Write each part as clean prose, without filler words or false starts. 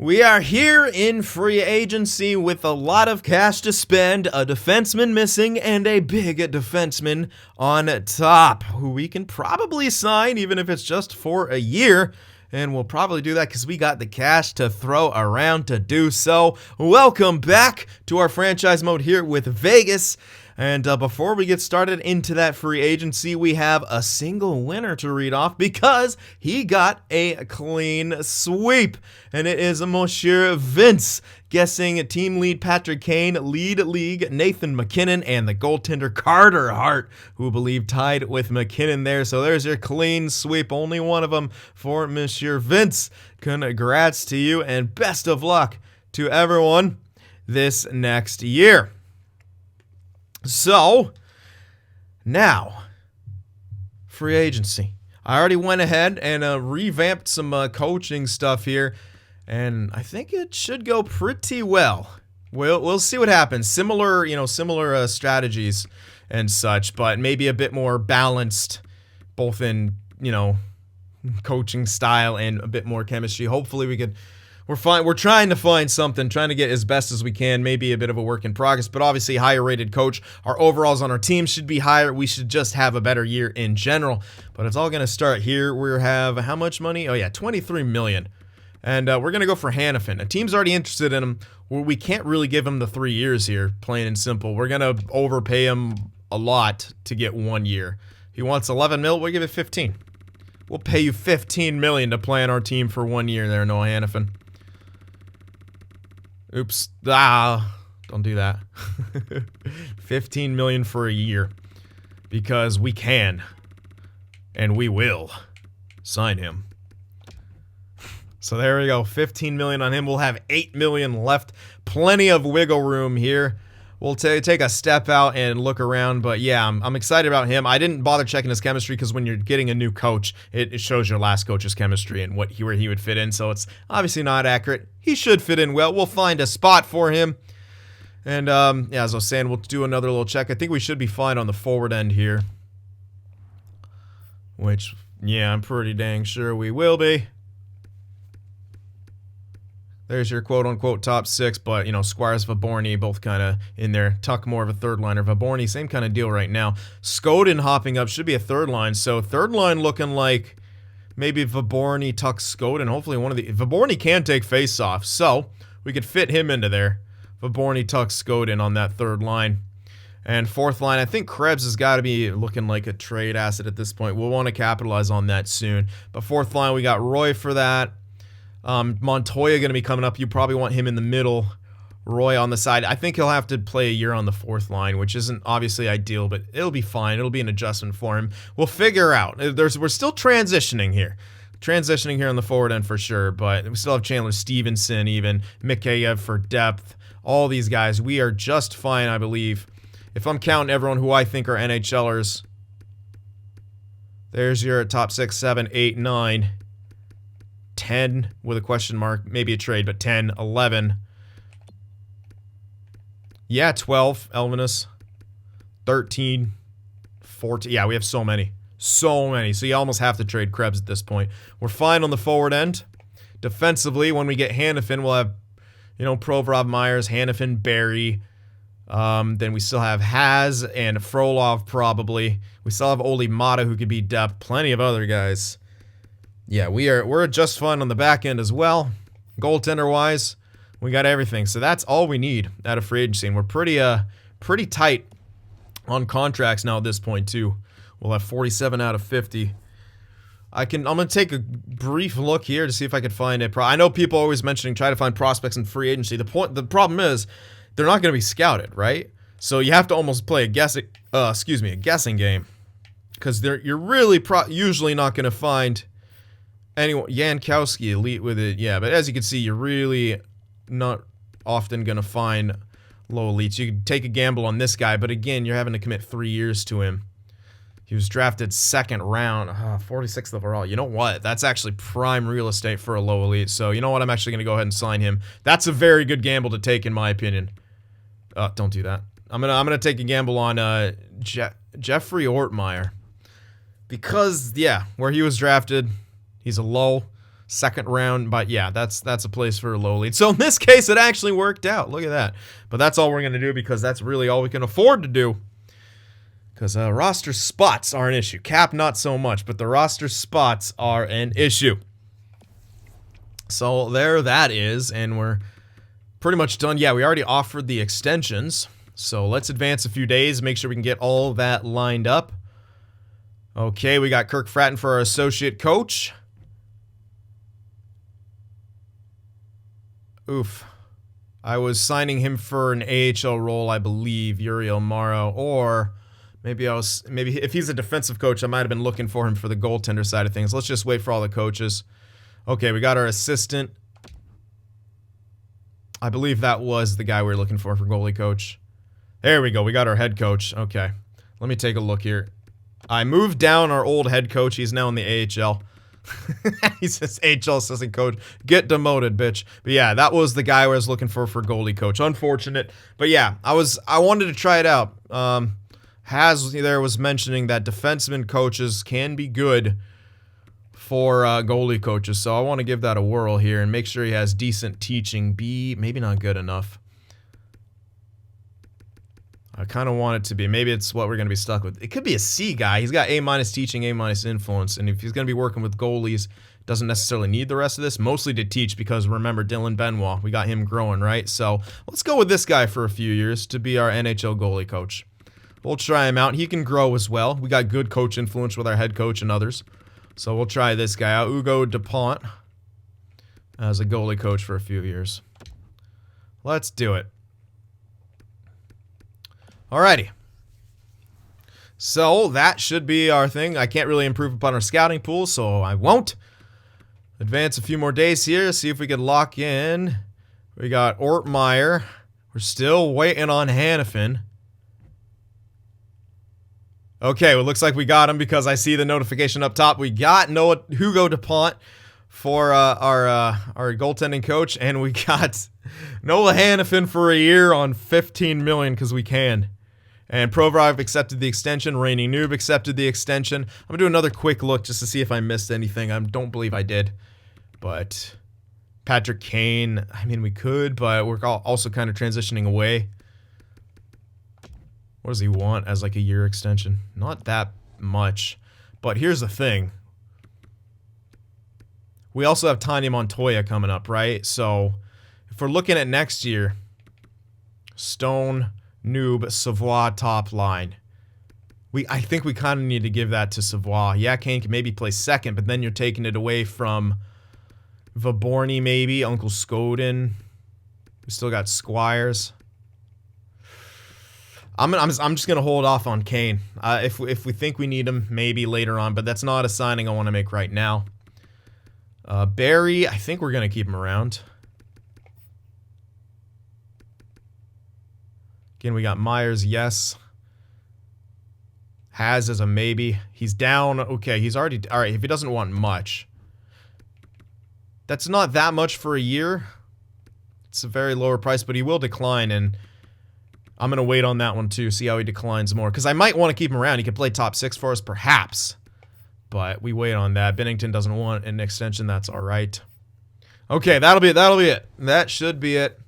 We are here in free agency with a lot of cash to spend, a defenseman missing, and a big defenseman on top, who we can probably sign even if it's just for a year. And we'll probably do that because we got the cash to throw around to do so. Welcome back to our franchise mode here with Vegas. And before we get started into that free agency, we have a single winner to read off because he got a clean sweep. And it is Monsieur Vince, guessing team lead Patrick Kane, lead league Nathan MacKinnon, and the goaltender Carter Hart, who believe tied with MacKinnon there. So there's your clean sweep, only one of them for Monsieur Vince. Congrats to you and best of luck to everyone this next year. So, now, free agency. I already went ahead and revamped some coaching stuff here, and I think it should go pretty well. We'll see what happens. Similar strategies and such, but maybe a bit more balanced, both in coaching style and a bit more chemistry. Hopefully, We're trying to find something, trying to get as best as we can, maybe a bit of a work in progress, but obviously higher rated coach. Our overalls on our team should be higher. We should just have a better year in general, but it's all going to start here. We have how much money? Oh yeah, $23 million. And we're going to go for Hanifin. A team's already interested in him. We can't really give him the 3 years here, plain and simple. We're going to overpay him a lot to get 1 year. He wants 11 mil, we'll give it 15. We'll pay you $15 million to play on our team for 1 year there, Noah Hanifin. Oops. Don't do that. $15 million for a year. Because we can. And we will sign him. So there we go. $15 million on him. We'll have $8 million left. Plenty of wiggle room here. We'll take a step out and look around, but yeah, I'm excited about him. I didn't bother checking his chemistry because when you're getting a new coach, it shows your last coach's chemistry and where he would fit in, so it's obviously not accurate. He should fit in well. We'll find a spot for him. And yeah, as I was saying, we'll do another little check. I think we should be fine on the forward end here. Which, yeah, I'm pretty dang sure we will be. There's your quote-unquote top six, but, Squires, Vaborny, both kind of in there. Tuck more of a third liner. Vaborny, same kind of deal right now. Skoden hopping up, should be a third line. So third line looking like maybe Vaborny, Tuck, Skoden. Hopefully one of the... Vaborny can take face-off, so we could fit him into there. Vaborny, Tuck, Skoden on that third line. And fourth line, I think Krebs has got to be looking like a trade asset at this point. We'll want to capitalize on that soon. But fourth line, we got Roy for that. Montoya going to be coming up. You probably want him in the middle. Roy on the side. I think he'll have to play a year on the fourth line, which isn't obviously ideal, but it'll be fine. It'll be an adjustment for him. We'll figure out. We're still transitioning here. Transitioning here on the forward end for sure, but we still have Chandler Stevenson, even Mikheyev for depth. All these guys. We are just fine, I believe. If I'm counting everyone who I think are NHLers. There's your top 6, 7, 8, 9. 10 with a question mark, maybe a trade, but 10, 11. Yeah, 12, Elvinus. 13, 14. Yeah, we have so many. So many. So you almost have to trade Krebs at this point. We're fine on the forward end. Defensively, when we get Hanifin, we'll have, Provorov, Myers, Hanifin, Barry. Then we still have Haz and Frolov probably. We still have Oli Mata who could be depth. Plenty of other guys. Yeah, we're just fine on the back end as well. Goaltender-wise, we got everything. So that's all we need out of free agency. And we're pretty tight on contracts now at this point, too. We'll have 47 out of 50. I'm going to take a brief look here to see if I can find it. I know people are always mentioning try to find prospects in free agency. The problem is they're not going to be scouted, right? So you have to almost play a guessing game. Because you're really usually not going to find... Anyone, Jankowski, elite with it, yeah. But as you can see, you're really not often going to find low elites. You could take a gamble on this guy, but again, you're having to commit 3 years to him. He was drafted second round, 46th overall. You know what? That's actually prime real estate for a low elite. So you know what? I'm actually going to go ahead and sign him. That's a very good gamble to take, in my opinion. Don't do that. I'm gonna take a gamble on Jeffery Ortmeyer. Because, yeah, where he was drafted... He's a low, second round, but yeah, that's a place for a low lead. So in this case, it actually worked out. Look at that. But that's all we're going to do because that's really all we can afford to do. Because roster spots are an issue. Cap, not so much, but the roster spots are an issue. So there that is, and we're pretty much done. Yeah, we already offered the extensions. So let's advance a few days, make sure we can get all that lined up. Okay, we got Kirk Fratton for our associate coach. Oof. I was signing him for an AHL role, I believe, Uriel Morrow, or maybe if he's a defensive coach, I might have been looking for him for the goaltender side of things. Let's just wait for all the coaches. Okay, we got our assistant. I believe that was the guy we were looking for goalie coach. There we go. We got our head coach. Okay, let me take a look here. I moved down our old head coach. He's now in the AHL. He's this AHL assistant coach. Get demoted, bitch. But yeah, that was the guy I was looking for goalie coach. Unfortunate. But yeah, I wanted to try it out. Has there was mentioning that defenseman coaches can be good for goalie coaches. So I want to give that a whirl here and make sure he has decent teaching. B, maybe not good enough. I kind of want it to be. Maybe it's what we're going to be stuck with. It could be a C guy. He's got A- teaching, A- influence. And if he's going to be working with goalies, doesn't necessarily need the rest of this. Mostly to teach because, remember, Dylan Benoit. We got him growing, right? So let's go with this guy for a few years to be our NHL goalie coach. We'll try him out. He can grow as well. We got good coach influence with our head coach and others. So we'll try this guy out. Hugo DuPont as a goalie coach for a few years. Let's do it. Alrighty. So that should be our thing. I can't really improve upon our scouting pool, so I won't. Advance a few more days here, see if we can lock in. We got Ortmeyer. We're still waiting on Hannafin. Okay, well, it looks like we got him because I see the notification up top. We got Hugo DuPont for our goaltending coach, and we got Noah Hannafin for a year on $15 million because we can. And Provorov accepted the extension. Rainy Noob accepted the extension. I'm going to do another quick look just to see if I missed anything. I don't believe I did. But Patrick Kane, I mean, we could, but we're also kind of transitioning away. What does he want as like a year extension? Not that much. But here's the thing. We also have Tanya Montoya coming up, right? So if we're looking at next year, Stone, Noob, Savoie, top line. I think we kind of need to give that to Savoie. Yeah, Kane can maybe play second, but then you're taking it away from Vaborny, maybe, Uncle Skoden. We still got Squires. I'm just gonna hold off on Kane. If we think we need him, maybe later on, but that's not a signing I want to make right now. Barry, I think we're gonna keep him around. Again, we got Myers, yes. Has as a maybe. He's down. Okay, he's already... Alright, if he doesn't want much. That's not that much for a year. It's a very lower price, but he will decline, and I'm going to wait on that one, too, see how he declines more. Because I might want to keep him around. He could play top 6 for us, perhaps. But we wait on that. Bennington doesn't want an extension. That's alright. Okay, that'll be it. That should be it.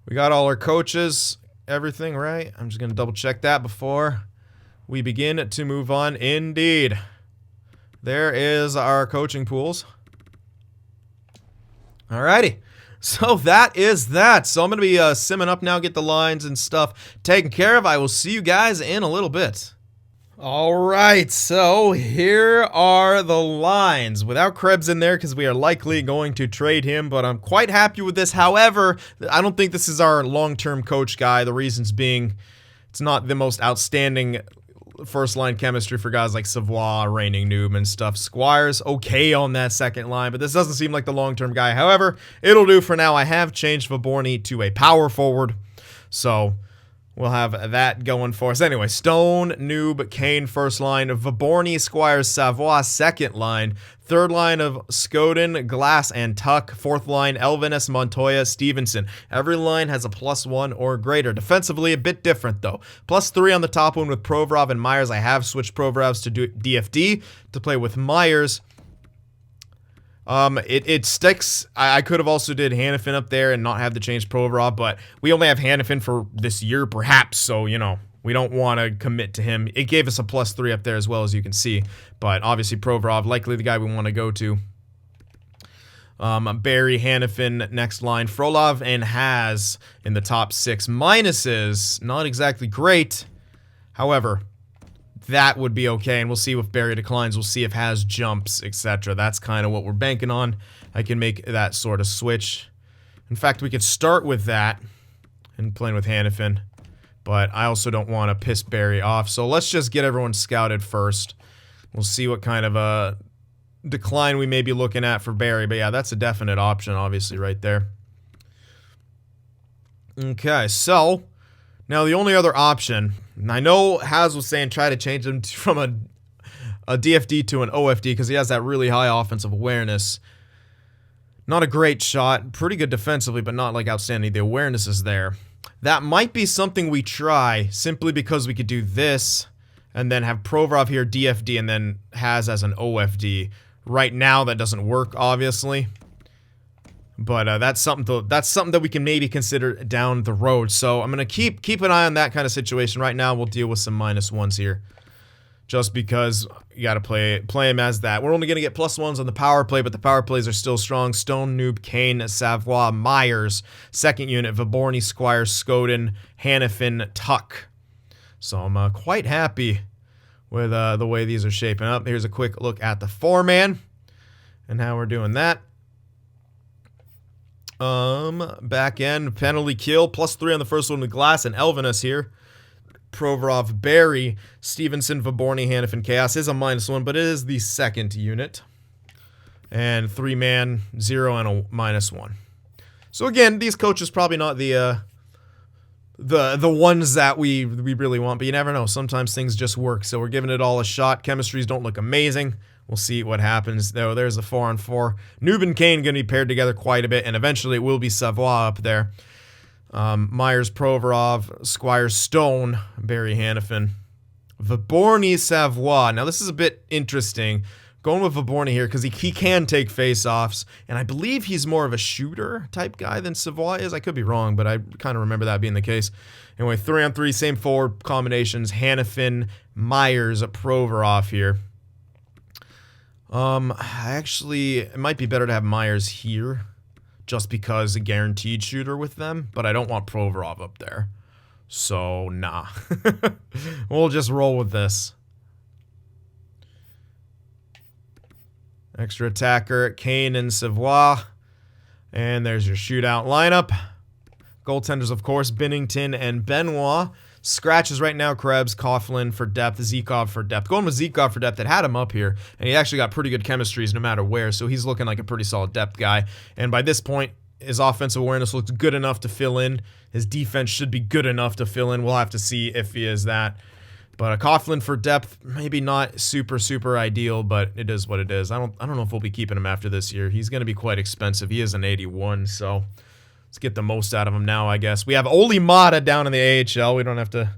We got all our coaches... Everything right. I'm just going to double check that before we begin to move on. Indeed. There is our coaching pools. Alrighty. So that is that. So I'm going to be simming up now, get the lines and stuff taken care of. I will see you guys in a little bit. Alright, so here are the lines. Without Krebs in there because we are likely going to trade him, but I'm quite happy with this. However, I don't think this is our long-term coach guy. The reasons being it's not the most outstanding first-line chemistry for guys like Savoie, Reigning Noob, and stuff. Squires, okay on that second line, but this doesn't seem like the long-term guy. However, it'll do for now. I have changed Vaborny to a power forward, so... we'll have that going for us. Anyway, Stone, Noob, Kane, first line. Vaborny, Squires, Savoie, second line. Third line of Skoden, Glass, and Tuck. Fourth line, Elvenes, Montoya, Stevenson. Every line has a +1 or greater. Defensively, a bit different, though. +3 on the top one with Provorov and Myers. I have switched Provorovs to DFD to play with Myers. It sticks. I could have also did Hanifin up there and not have to change Provorov, but we only have Hanifin for this year, perhaps. So, you know, we don't want to commit to him. It gave us a +3 up there as well, as you can see. But obviously Provorov, likely the guy we want to go to. Barry, Hanifin, next line. Frolov and Has in the top 6. Minuses, not exactly great. However, that would be okay, and we'll see if Barry declines. We'll see if Has jumps, etc. That's kind of what we're banking on. I can make that sort of switch. In fact, we could start with that and playing with Hanifin, but I also don't want to piss Barry off. So let's just get everyone scouted first. We'll see what kind of a decline we may be looking at for Barry, but yeah, that's a definite option, obviously, right there. Okay, so now the only other option, and I know Has was saying try to change him from a DFD to an OFD because he has that really high offensive awareness. Not a great shot, pretty good defensively, but not like outstanding. The awareness is there. That might be something we try simply because we could do this and then have Provorov here DFD and then Has as an OFD. Right now, that doesn't work, obviously, but that's something that we can maybe consider down the road. So I'm gonna keep an eye on that kind of situation. Right now, we'll deal with some -1s here, just because you gotta play him as that. We're only gonna get +1s on the power play, but the power plays are still strong. Stone, Noob, Kane, Savoie, Myers, second unit, Vaborny, Squire, Skoden, Hanifin, Tuck. So I'm quite happy with the way these are shaping up. Here's a quick look at the 4-man and how we're doing that. Back end, penalty kill, +3 on the first one with Glass and Elvinus here. Provorov, Barry, Stevenson, Vaborny, Hanifin, Chaos is a -1, but it is the second unit. And 3-man, 0 and a -1. So again, these coaches probably not the ones that we really want, but you never know. Sometimes things just work, so we're giving it all a shot. Chemistries don't look amazing. We'll see what happens, though. There's a 4-on-4. Noob and Kane going to be paired together quite a bit, and eventually it will be Savoie up there. Myers, Provorov, Squire, Stone, Barry, Hanifin. Vaborny, Savoie. Now, this is a bit interesting. Going with Vaborny here because he can take face-offs, and I believe he's more of a shooter type guy than Savoie is. I could be wrong, but I kind of remember that being the case. Anyway, 3-on-3, same forward combinations. Hanifin, Myers, Provorov here. Actually, it might be better to have Myers here, just because a guaranteed shooter with them, but I don't want Provorov up there. So, nah. We'll just roll with this. Extra attacker, Kane and Savoie. And there's your shootout lineup. Goaltenders, of course, Binnington and Benoit. Scratches right now, Krebs, Coughlin for depth, Zhikov for depth. Going with Zhikov for depth, that had him up here, and he actually got pretty good chemistries no matter where, so he's looking like a pretty solid depth guy. And by this point, his offensive awareness looks good enough to fill in. His defense should be good enough to fill in. We'll have to see if he is that. But a Coughlin for depth, maybe not super ideal, but it is what it is. I don't know if we'll be keeping him after this year. He's going to be quite expensive. He is an 81, so let's get the most out of him now, I guess. We have Oli Mata down in the AHL. We don't have to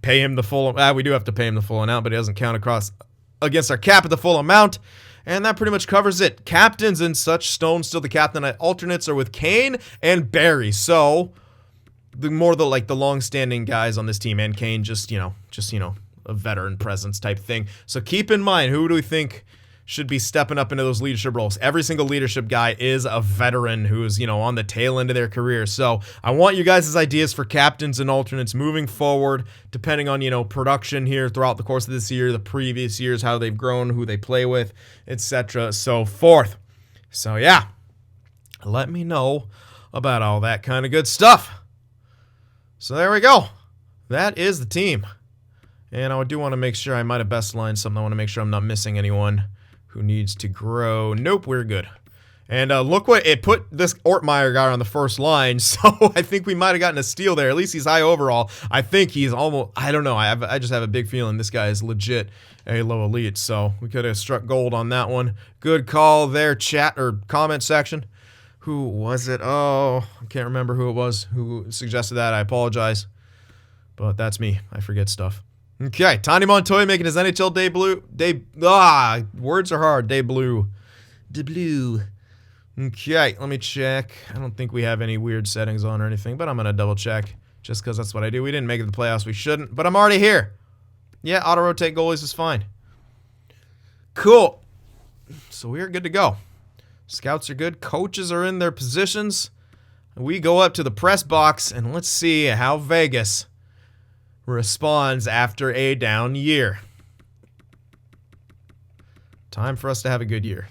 pay him the full. We do have to pay him the full amount, but it doesn't count against our cap at the full amount. And that pretty much covers it. Captains and such. Stone still the captain. Alternates are with Kane and Barry. So the long-standing guys on this team, and Kane just a veteran presence type thing. So keep in mind, who do we think should be stepping up into those leadership roles? Every single leadership guy is a veteran who's, on the tail end of their career. So I want you guys' ideas for captains and alternates moving forward, depending on, production here throughout the course of this year, the previous years, how they've grown, who they play with, etc. so forth. So yeah, let me know about all that kind of good stuff. So there we go. That is the team. And I do want to make sure I might have best lined something. I want to make sure I'm not missing anyone who needs to grow. Nope, we're good. And look what it put this Ortmeyer guy on the first line. So I think we might have gotten a steal there. At least he's high overall. I think he's almost, I don't know. I just have a big feeling this guy is legit a low elite. So we could have struck gold on that one. Good call there, chat or comment section. Who was it? Oh, I can't remember who it was who suggested that. I apologize. But that's me. I forget stuff. Okay, Tony Montoya making his NHL debut. Words are hard. Debut. The blue. Okay, let me check. I don't think we have any weird settings on or anything, but I'm going to double check just because that's what I do. We didn't make it to the playoffs. We shouldn't, but I'm already here. Yeah, auto-rotate goalies is fine. Cool. So we're good to go. Scouts are good. Coaches are in their positions. We go up to the press box, and let's see how Vegas responds after a down year. Time for us to have a good year.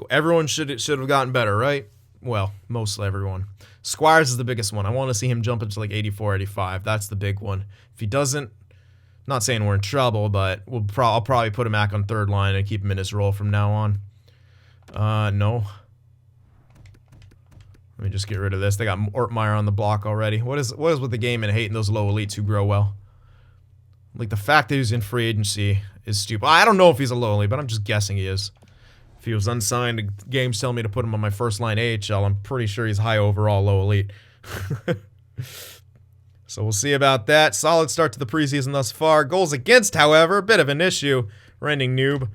Everyone should have gotten better, right? Well, mostly everyone. Squires is the biggest one. I want to see him jump into like 84, 85. That's the big one. If he doesn't, not saying we're in trouble, but I'll probably put him back on third line and keep him in his role from now on. No. Let me just get rid of this. They got Ortmeyer on the block already. What is with the game and hating those low elites who grow well? Like, the fact that he's in free agency is stupid. I don't know if he's a low elite, but I'm just guessing he is. If he was unsigned, the game's telling me to put him on my first line AHL. I'm pretty sure he's high overall, low elite. So we'll see about that. Solid start to the preseason thus far. Goals against, however, a bit of an issue. Rending Noob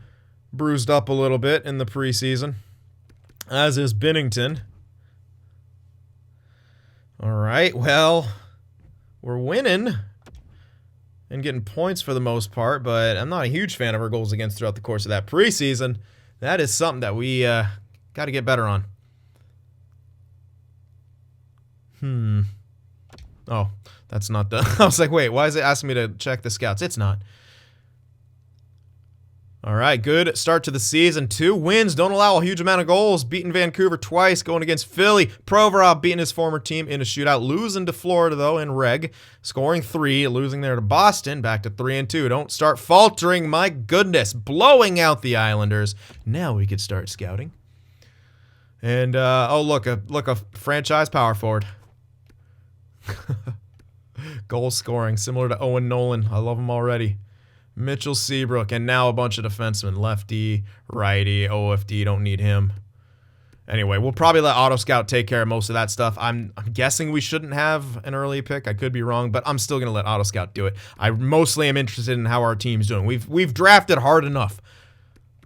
bruised up a little bit in the preseason, as is Binnington. All right, well, we're winning and getting points for the most part, but I'm not a huge fan of our goals against throughout the course of that preseason. That is something that we got to get better on. Oh, that's not the... I was like, wait, why is it asking me to check the scouts? It's not. All right, good start to the season. 2 wins, don't allow a huge amount of goals. Beating Vancouver twice, going against Philly. Provorov beating his former team in a shootout. Losing to Florida, though, in reg. Scoring 3, losing there to Boston. Back to 3-2. Don't start faltering, my goodness. Blowing out the Islanders. Now we could start scouting. And, oh, look, a franchise power forward. Goal scoring, similar to Owen Nolan. I love him already. Mitchell Seabrook, and now a bunch of defensemen. Lefty, righty, OFD, don't need him. Anyway, we'll probably let Auto Scout take care of most of that stuff. I'm guessing we shouldn't have an early pick. I could be wrong, but I'm still going to let Auto Scout do it. I mostly am interested in how our team's doing. We've drafted hard enough.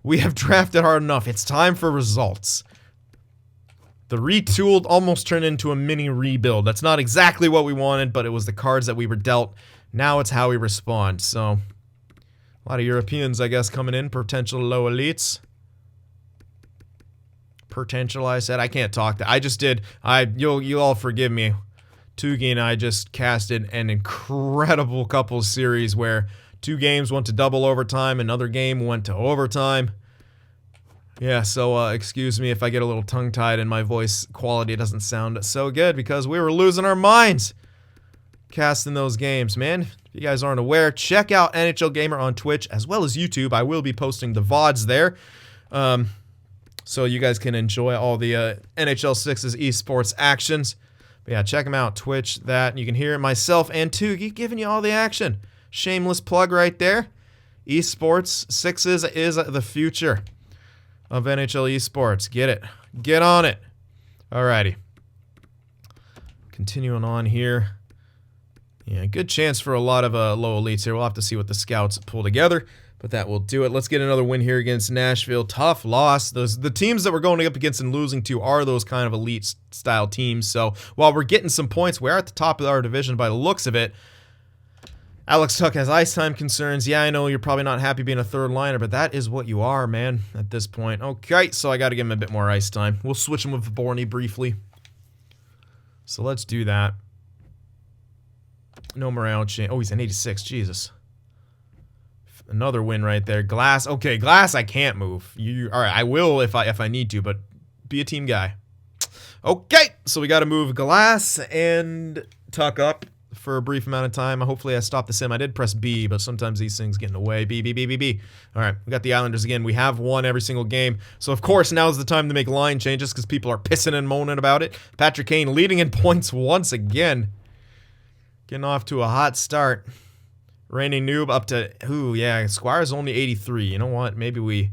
We have drafted hard enough. It's time for results. The retooled almost turned into a mini rebuild. That's not exactly what we wanted, but it was the cards that we were dealt. Now it's how we respond, so... A lot of Europeans, I guess, coming in. Potential low elites. Potential, I said. I can't talk that. I just did. You'll all forgive me. Tugi and I just casted an incredible couple series where 2 games went to double overtime. Another game went to overtime. Yeah, so excuse me if I get a little tongue-tied and my voice quality doesn't sound so good because we were losing our minds casting those games, man. If you guys aren't aware, check out NHL Gamer on Twitch as well as YouTube. I will be posting the VODs there. So you guys can enjoy all the NHL 6's esports actions. But yeah, check them out. Twitch, that. And you can hear myself and Tugi giving you all the action. Shameless plug right there. Esports 6's is the future of NHL esports. Get it. Get on it. Alrighty. Continuing on here. Yeah, good chance for a lot of low elites here. We'll have to see what the scouts pull together, but that will do it. Let's get another win here against Nashville. Tough loss. The teams that we're going up against and losing to are those kind of elite-style teams. So while we're getting some points, we're at the top of our division by the looks of it. Alex Tuck has ice time concerns. Yeah, I know you're probably not happy being a third liner, but that is what you are, man, at this point. Okay, so I got to give him a bit more ice time. We'll switch him with Borny briefly. So let's do that. No morale change. Oh, he's an 86. Jesus. Another win right there. Glass. Okay, Glass I can't move. All right, I will if I need to, but be a team guy. Okay, so we got to move Glass and Tuck up for a brief amount of time. Hopefully I stopped the sim. I did press B, but sometimes these things get in the way. B. All right, we got the Islanders again. We have won every single game. So, of course, now's the time to make line changes because people are pissing and moaning about it. Patrick Kane leading in points once again. Getting off to a hot start. Randy Noob up to, yeah, Squire's only 83. You know what? Maybe we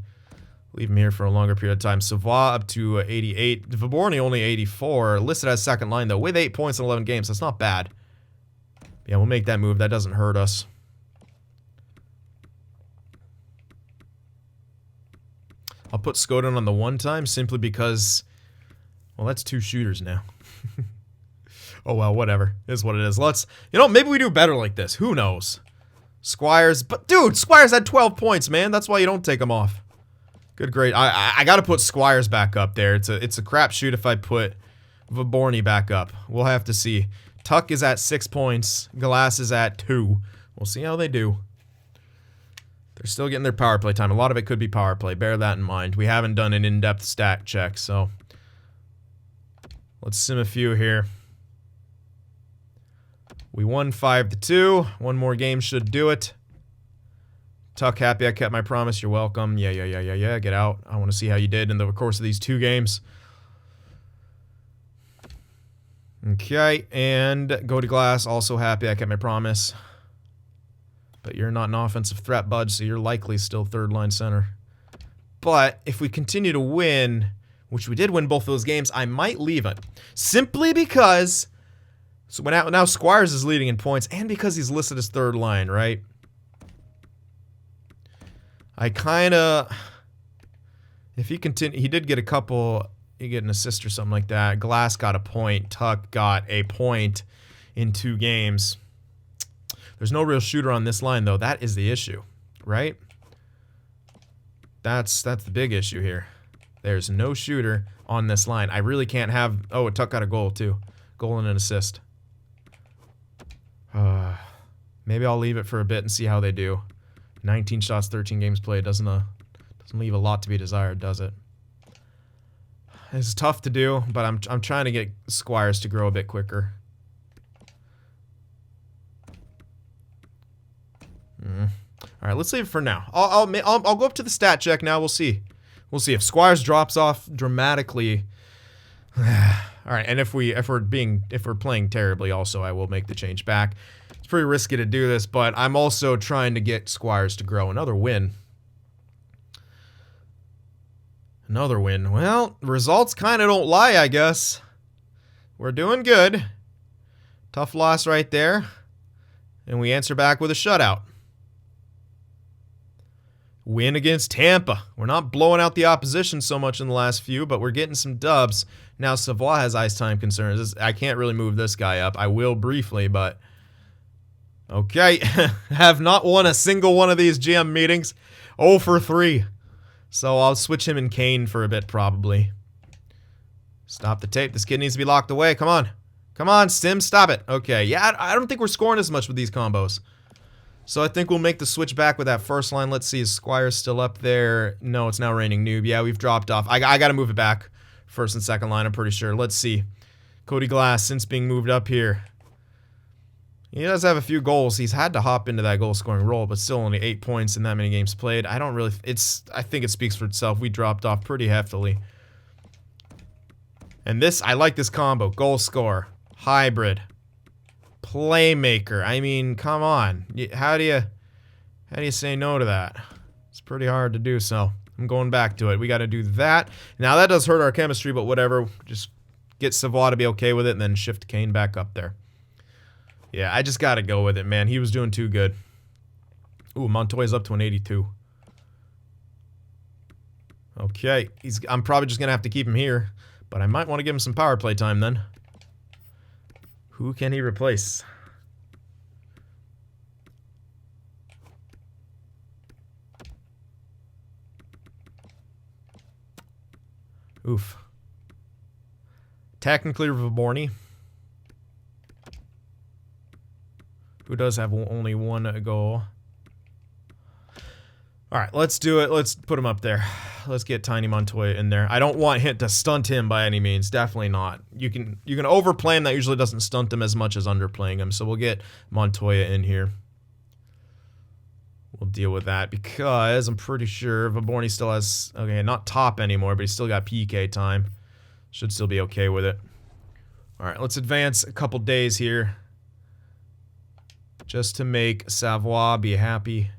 leave him here for a longer period of time. Savoie up to 88. Vaborny only 84. Listed as second line, though, with 8 points in 11 games. That's not bad. Yeah, we'll make that move. That doesn't hurt us. I'll put Skoden on the 1-time simply because, well, that's 2 shooters now. Oh, well, whatever. It is what it is. Let's, you know, maybe we do better like this. Who knows? Squires, but dude, Squires had 12 points, man. That's why you don't take him off. Good grade. I gotta put Squires back up there. It's a crapshoot if I put Vaborny back up. We'll have to see. Tuck is at 6 points. Glass is at 2. We'll see how they do. They're still getting their power play time. A lot of it could be power play. Bear that in mind. We haven't done an in-depth stat check, so let's sim a few here. We won 5-2. One more game should do it. Tuck, happy I kept my promise. You're welcome. Yeah. Get out. I want to see how you did in the course of these 2 games. Okay, and go to Glass. Also happy I kept my promise. But you're not an offensive threat, bud, so you're likely still 3rd-line center. But if we continue to win, which we did win both those games, I might leave it. Simply because, so now Squires is leading in points, and because he's listed as 3rd line, right? I kind of, if he continue, he did get a couple, he get an assist or something like that. Glass got a point. Tuck got a point in 2 games. There's no real shooter on this line, though. That is the issue, right? That's the big issue here. There's no shooter on this line. I really can't have... Oh, Tuck got a goal, too. Goal and an assist. Maybe I'll leave it for a bit and see how they do. 19 shots, 13 games played. Doesn't leave a lot to be desired, does it? It's tough to do, but I'm trying to get Squires to grow a bit quicker. All right, let's leave it for now. I'll go up to the stat check now. We'll see. We'll see if Squires drops off dramatically. All right, and if we're playing terribly, also I will make the change back. It's pretty risky to do this, but I'm also trying to get Squires to grow. Another win. Another win. Well, results kind of don't lie, I guess. We're doing good. Tough loss right there. And we answer back with a shutout. Win against Tampa. We're not blowing out the opposition so much in the last few, but we're getting some dubs. Now, Savoie has ice time concerns. I can't really move this guy up. I will briefly, but... Okay. Have not won a single one of these GM meetings. 0 for 3. So I'll switch him and Kane for a bit, probably. Stop the tape. This kid needs to be locked away. Come on. Come on, Sim. Stop it. Okay. Yeah, I don't think we're scoring as much with these combos. So I think we'll make the switch back with that first line. Let's see, is Squire still up there? No, it's now raining noob. Yeah, we've dropped off. I got to move it back. First and second line, I'm pretty sure. Let's see. Cody Glass, since being moved up here. He does have a few goals. He's had to hop into that goal-scoring role, but still only 8 points in that many games played. I think it speaks for itself. We dropped off pretty heftily. And this, I like this combo. Goal scorer, hybrid, playmaker. I mean, come on. How do you say no to that? It's pretty hard to do, so I'm going back to it. We got to do that. Now, that does hurt our chemistry, but whatever. Just get Savoie to be okay with it and then shift Kane back up there. Yeah, I just got to go with it, man. He was doing too good. Ooh, Montoya's up to an 82. Okay. I'm probably just going to have to keep him here, but I might want to give him some power play time then. Who can he replace? Oof. Technically, Vaborny, who does have only one goal. All right, let's do it. Let's put him up there. Let's get Tiny Montoya in there. I don't want him to stunt him by any means. Definitely not. You can overplay him. That usually doesn't stunt him as much as underplaying him. So we'll get Montoya in here. We'll deal with that because I'm pretty sure Vaborny still has, okay, not top anymore, but he's still got PK time. Should still be okay with it. All right, let's advance a couple days here just to make Savoie be happy.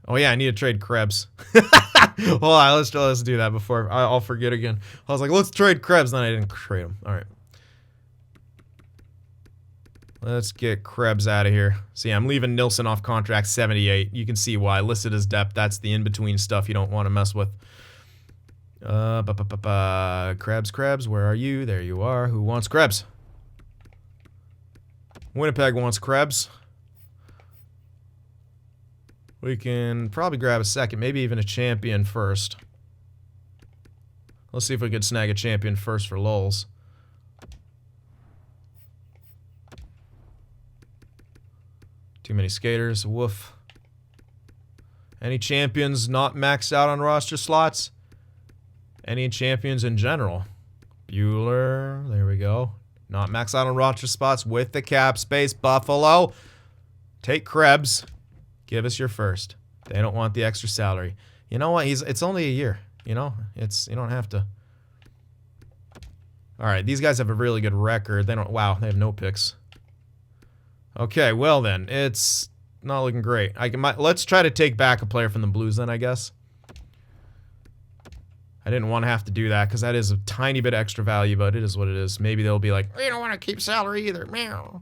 Oh yeah, I need to trade Krebs. Hold on, let's do that before I'll forget again. I was like, let's trade Krebs, then I didn't trade him. All right. Let's get Krebs out of here. See, I'm leaving Nilsson off contract 78. You can see why. Listed as depth. That's the in-between stuff you don't want to mess with. Krebs, where are you? There you are. Who wants Krebs? Winnipeg wants Krebs. We can probably grab a second, maybe even a champion first. Let's see if we could snag a champion first for lulz. Too many skaters. Woof. Any champions not maxed out on roster slots? Any champions in general? Bueller. There we go. Not maxed out on roster spots with the cap space. Buffalo. Take Krebs. Give us your first. They don't want the extra salary. You know what? It's only a year. You know? You don't have to. Alright, these guys have a really good record. They have no picks. Okay, well then, it's not looking great. Let's try to take back a player from the Blues then, I guess. I didn't want to have to do that because that is a tiny bit extra value, but it is what it is. Maybe they'll be like, we don't want to keep salary either. Meow.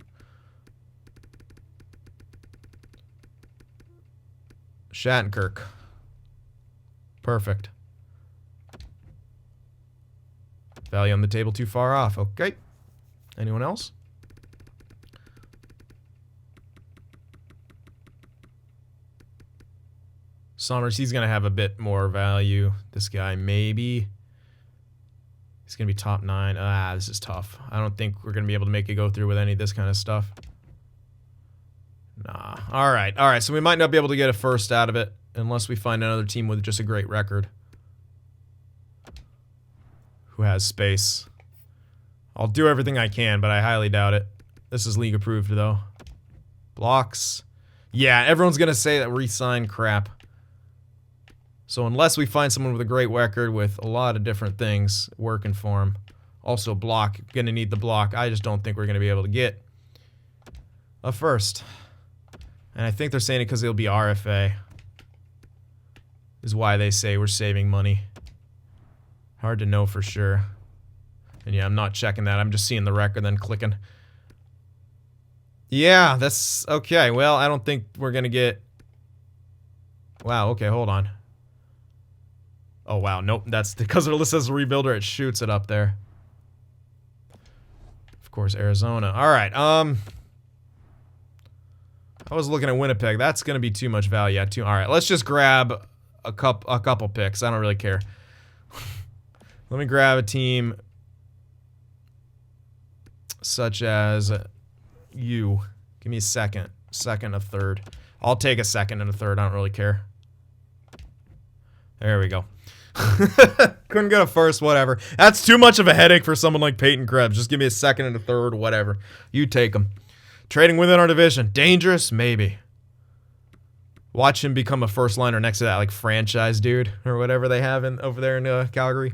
Shattenkirk. Perfect. Value on the table too far off. Okay. Anyone else? Sommers, he's going to have a bit more value. This guy, maybe. He's going to be top 9. This is tough. I don't think we're going to be able to make it go through with any of this kind of stuff. Nah. All right. So we might not be able to get a first out of it unless we find another team with just a great record. Who has space. I'll do everything I can, but I highly doubt it. This is league approved, though. Blocks. Yeah, everyone's going to say that re-sign crap. So unless we find someone with a great record with a lot of different things working for him. Also block. Going to need the block. I just don't think we're going to be able to get a first. And I think they're saying it because it'll be RFA. Is why they say we're saving money. Hard to know for sure. And yeah, I'm not checking that. I'm just seeing the record then clicking. Yeah, that's okay. Well, I don't think we're going to get... Wow, okay, hold on. Oh, wow, nope. That's because it lists as a rebuilder. It shoots it up there. Of course, Arizona. All right, I was looking at Winnipeg. That's going to be too much value. All right, let's just grab a couple picks. I don't really care. Let me grab a team such as you. Give me a second, a third. I'll take a second and a third. I don't really care. There we go. Couldn't get a first, whatever. That's too much of a headache for someone like Peyton Krebs. Just give me a second and a third, whatever. You take them. Trading within our division. Dangerous? Maybe. Watch him become a first liner next to that like franchise dude or whatever they have over there in Calgary.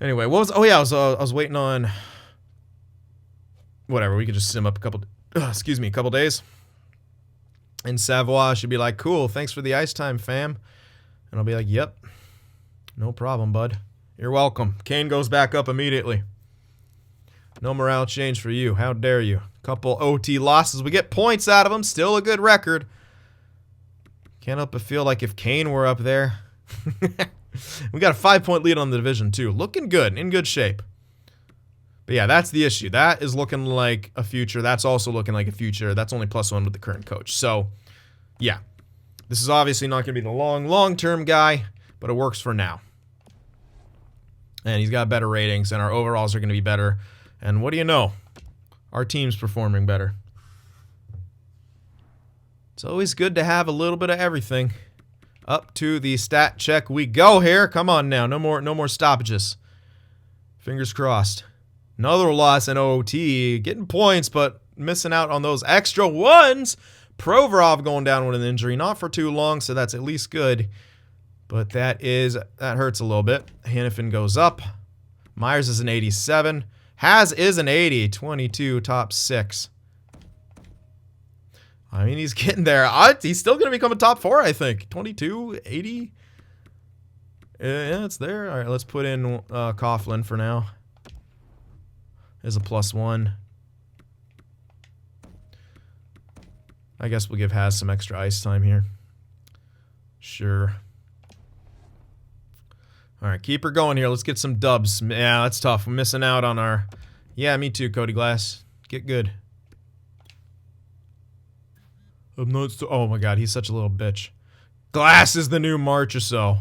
Anyway, what was... Oh, yeah, I was waiting on... Whatever, we could just sim up a couple days. And Savoie should be like, cool, thanks for the ice time, fam. And I'll be like, yep. No problem, bud. You're welcome. Kane goes back up immediately. No morale change for you. How dare you? Couple OT losses. We get points out of them. Still a good record. Can't help but feel like if Kane were up there. We got a 5-point lead on the division, too. Looking good. In good shape. But yeah, that's the issue. That is looking like a future. That's also looking like a future. That's only +1 with the current coach. So, yeah. This is obviously not going to be the long-term guy, but it works for now. And he's got better ratings, and our overalls are going to be better. And what do you know? Our team's performing better. It's always good to have a little bit of everything. Up to the stat check we go here. Come on now. No more stoppages. Fingers crossed. Another loss in OT. Getting points, but missing out on those extra ones. Provorov going down with an injury. Not for too long, so that's at least good. But that hurts a little bit. Hannafin goes up. Myers is an 87. Has is an 80. 22, top 6. I mean, he's getting there. He's still going to become a top 4, I think. 22, 80. Yeah, it's there. All right, let's put in Coughlin for now. Is a +1. I guess we'll give Has some extra ice time here. Sure. Alright, keep her going here. Let's get some dubs. Yeah, that's tough. We're missing out on our... Yeah, me too, Cody Glass. Get good. I'm not oh my god, he's such a little bitch. Glass is the new March or so.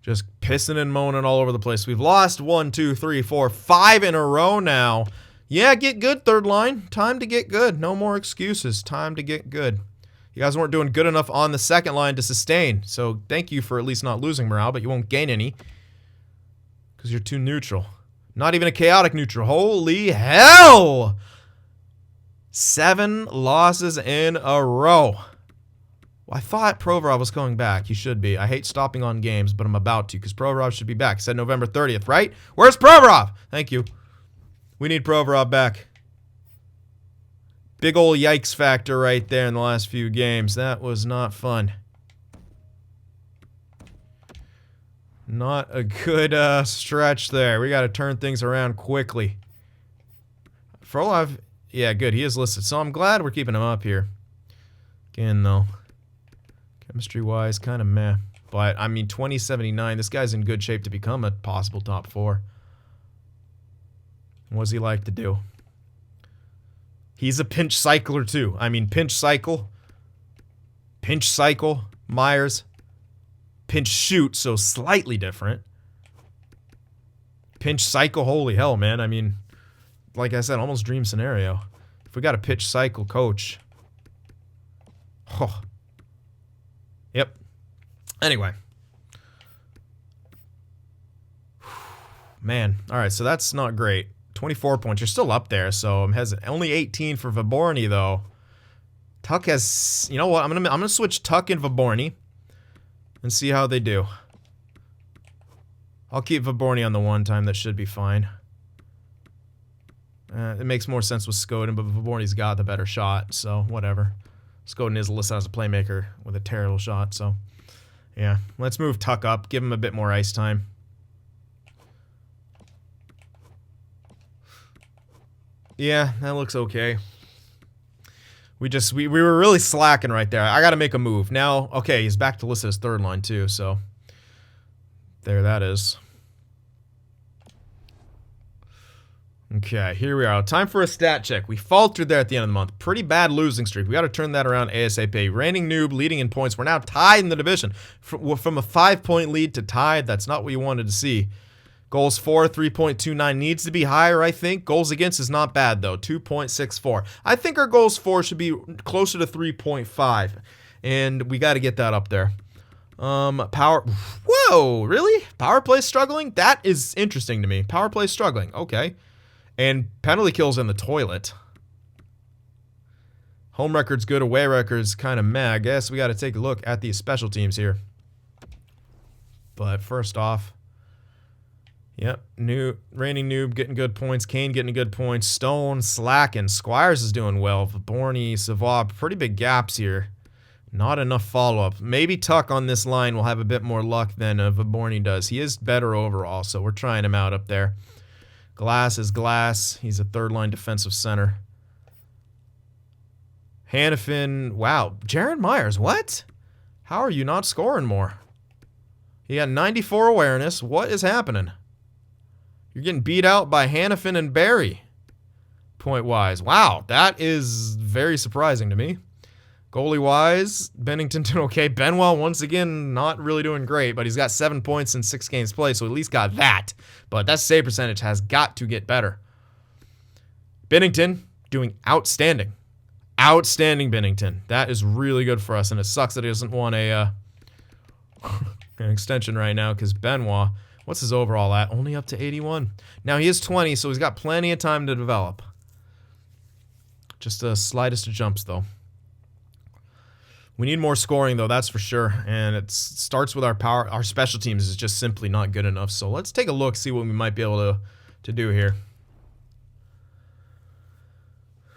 Just pissing and moaning all over the place. We've lost 1, 2, 3, 4, 5 in a row now. Yeah, get good, third line. Time to get good. No more excuses. Time to get good. You guys weren't doing good enough on the second line to sustain. So thank you for at least not losing morale, but you won't gain any. Because you're too neutral. Not even a chaotic neutral. Holy hell! 7 losses in a row. Well, I thought Provorov was coming back. He should be. I hate stopping on games, but I'm about to because Provorov should be back. Said November 30th, right? Where's Provorov? Thank you. We need Provorov back. Big ol' yikes factor right there in the last few games. That was not fun. Not a good stretch there. We got to turn things around quickly. Frolov, yeah, good. He is listed. So I'm glad we're keeping him up here. Again, though. Chemistry-wise, kind of meh. But, I mean, 2079. This guy's in good shape to become a possible top 4. What does he like to do? He's a pinch cycler, too. I mean, pinch cycle. Pinch cycle. Myers. Pinch shoot, so slightly different. Pinch cycle, holy hell, man. I mean, like I said, almost dream scenario. If we got a pitch cycle coach. Oh. Yep. Anyway. Man. Alright, so that's not great. 24 points. You're still up there, so I'm hesitant. Only 18 for Vaborny, though. Tuck has... You know what? I'm gonna switch Tuck and Vaborny. And see how they do. I'll keep Vaborny on the one time. That should be fine. It makes more sense with Skoden, but Vaborny's got the better shot, so whatever. Skoden is listed as a playmaker with a terrible shot, so... Yeah, let's move Tuck up. Give him a bit more ice time. Yeah, that looks okay. We were really slacking right there. I gotta make a move. Now, okay, he's back to listed as third line too, so there that is. Okay, here we are. Time for a stat check. We faltered there at the end of the month. Pretty bad losing streak. We gotta turn that around ASAP. Reigning noob, leading in points. We're now tied in the division. From a 5-point lead to tied, that's not what you wanted to see. Goals for, 3.29 needs to be higher, I think. Goals against is not bad, though, 2.64. I think our goals for should be closer to 3.5, and we got to get that up there. Power, whoa, really? Power play struggling? That is interesting to me. Power play struggling, okay. And penalty kills in the toilet. Home record's good, away record's kind of meh. I guess we got to take a look at these special teams here. But first off, yep, reigning noob getting good points. Kane getting good points. Stone slacking. Squires is doing well. Vaborny, Savoie, pretty big gaps here. Not enough follow-up. Maybe Tuck on this line will have a bit more luck than Vaborny does. He is better overall, so we're trying him out up there. Glass is Glass. He's a third-line defensive center. Hannafin, wow. Jared Myers, what? How are you not scoring more? He got 94 awareness. What is happening? You're getting beat out by Hannafin and Barry. Point-wise. Wow, that is very surprising to me. Goalie-wise, Bennington did okay. Benoit, once again, not really doing great, but he's got 7 points in 6 games played, so at least got that. But that save percentage has got to get better. Bennington doing outstanding. Outstanding Bennington. That is really good for us, and it sucks that he doesn't want an extension right now, because Benoit, what's his overall at? Only up to 81. Now, he is 20, so he's got plenty of time to develop. Just the slightest of jumps, though. We need more scoring, though, that's for sure. And it starts with our special teams is just simply not good enough. So let's take a look, see what we might be able to do here.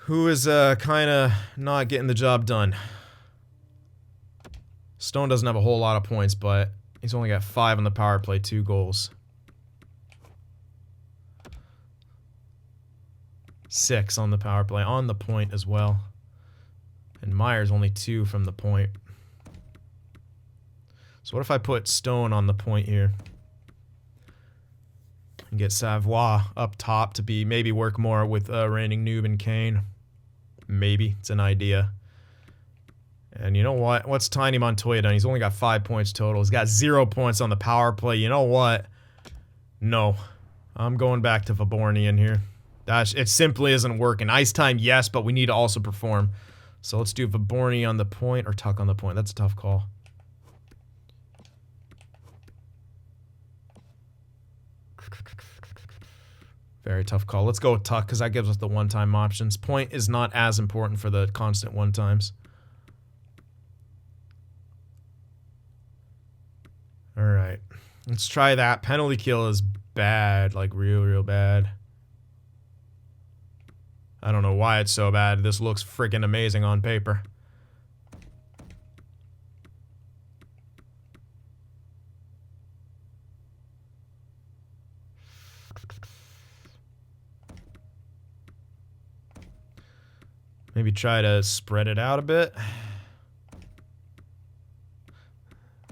Who is kind of not getting the job done? Stone doesn't have a whole lot of points, but he's only got 5 on the power play, 2 goals. 6 on the power play, on the point as well. And Meyer's only 2 from the point. So what if I put Stone on the point here? And get Savoie up top to be maybe work more with reigning noob and Kane. Maybe. It's an idea. And you know what? What's Tiny Montoya done? He's only got 5 points total. He's got 0 points on the power play. You know what? No. I'm going back to Vaborny in here. It simply isn't working. Ice time, yes, but we need to also perform. So let's do Vaborny on the point or Tuck on the point. That's a tough call. Very tough call. Let's go with Tuck because that gives us the one-time options. Point is not as important for the constant one-times. Alright. Let's try that. Penalty kill is bad. Like, real bad. I don't know why it's so bad. This looks freaking amazing on paper. Maybe try to spread it out a bit.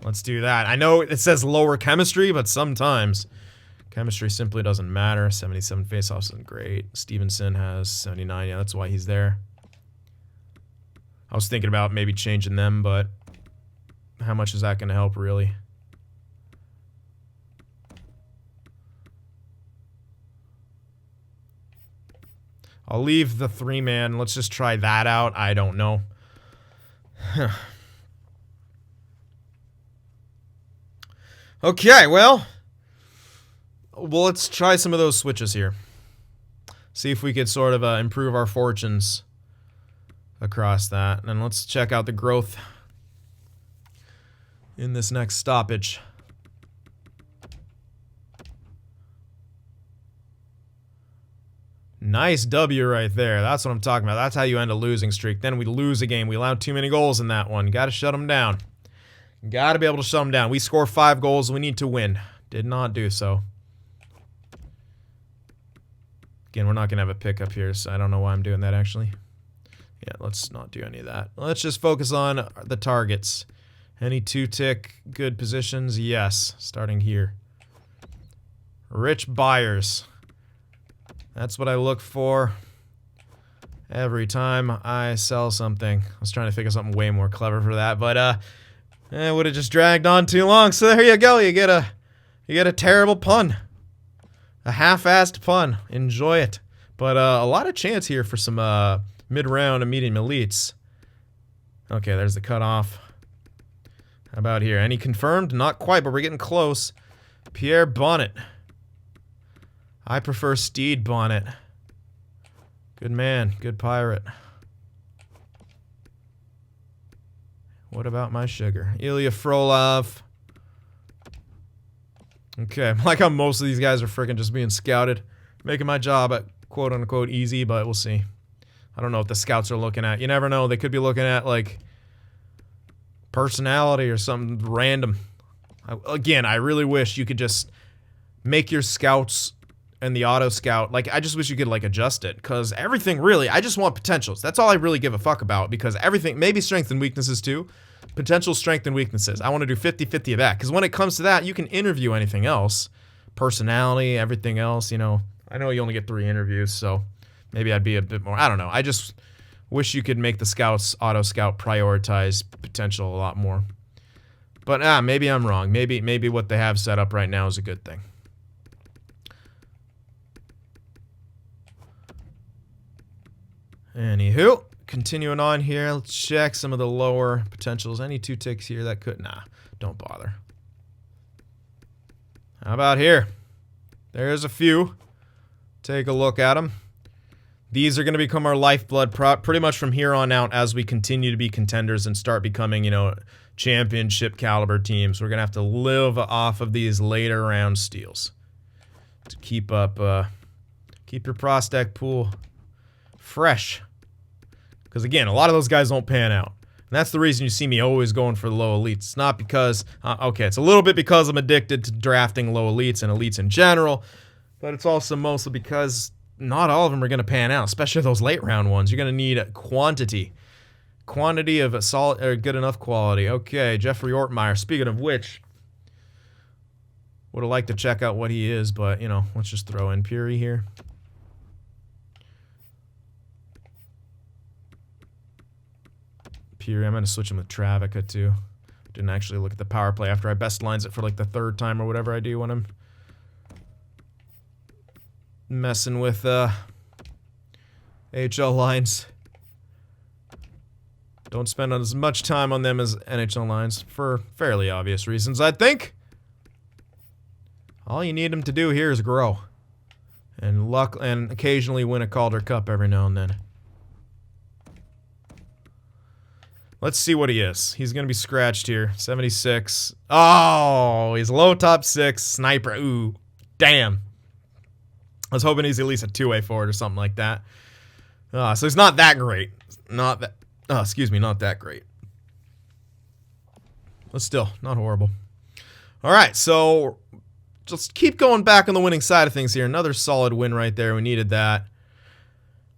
Let's do that. I know it says lower chemistry, but sometimes chemistry simply doesn't matter. 77 faceoffs isn't great. Stevenson has 79. Yeah, that's why he's there. I was thinking about maybe changing them, but how much is that going to help, really? I'll leave the 3-man. Let's just try that out. I don't know. Okay, well, let's try some of those switches here. See if we could sort of improve our fortunes across that. And let's check out the growth in this next stoppage. Nice W right there. That's what I'm talking about. That's how you end a losing streak. Then we lose a game. We allowed too many goals in that one. Got to shut them down. Got to be able to shut them down. We score 5 goals. We need to win. Did not do so. Again, we're not going to have a pickup here, so I don't know why I'm doing that, actually. Yeah, let's not do any of that. Let's just focus on the targets. Any 2-tick good positions? Yes. Starting here. Rich buyers. That's what I look for every time I sell something. I was trying to think of something way more clever for that, but it would have just dragged on too long. So there you go. You get a terrible pun. A half-assed pun. Enjoy it. But a lot of chance here for some mid-round and medium elites. Okay, there's the cutoff. How about here? Any confirmed? Not quite, but we're getting close. Pierre Bonnet. I prefer Steed Bonnet. Good man. Good pirate. What about my sugar? Ilya Frolov. Okay, I like how most of these guys are freaking just being scouted. Making my job at quote-unquote easy, but we'll see. I don't know what the scouts are looking at. You never know. They could be looking at, like, personality or something random. Again, I really wish you could just make your scouts and the auto scout, like, I just wish you could, like, adjust it, because everything really, I just want potentials. That's all I really give a fuck about, because everything, maybe strengths and weaknesses too, potential strength and weaknesses. I want to do 50-50 of that, because when it comes to that, you can interview anything else, personality, everything else, you know. I know you only get 3 interviews, so maybe I'd be a bit more, I don't know. I just wish you could make the scouts, auto scout, prioritize potential a lot more. But maybe I'm wrong. Maybe what they have set up right now is a good thing. Anywho, continuing on here, let's check some of the lower potentials. Any 2 ticks here that could... Nah, don't bother. How about here? There's a few. Take a look at them. These are going to become our lifeblood pretty much from here on out as we continue to be contenders and start becoming, you know, championship caliber teams. We're going to have to live off of these later round steals to keep up, keep your prospect pool fresh. Because again, a lot of those guys don't pan out. And that's the reason you see me always going for the low elites. It's not because, okay, it's a little bit because I'm addicted to drafting low elites and elites in general, but it's also mostly because not all of them are going to pan out, especially those late round ones. You're going to need quantity. quantity of a solid or good enough quality. Okay, Jeffery Ortmeyer. Speaking of which, would have liked to check out what he is, but, you know, let's just throw in Puri here. Puri, I'm going to switch him with Travica, too. Didn't actually look at the power play after I best lines it for, like, the third time or whatever I do when I'm messing with, AHL lines. Don't spend as much time on them as NHL lines, for fairly obvious reasons, I think. All you need them to do here is grow. And luck, and occasionally win a Calder Cup every now and then. Let's see what he is. He's going to be scratched here. 76. Oh, he's low top 6. Sniper. Ooh, damn. I was hoping he's at least a two-way forward or something like that. So he's not that great. Not that... Oh, excuse me, not that great. But still, not horrible. Alright, so... just keep going back on the winning side of things here. Another solid win right there. We needed that.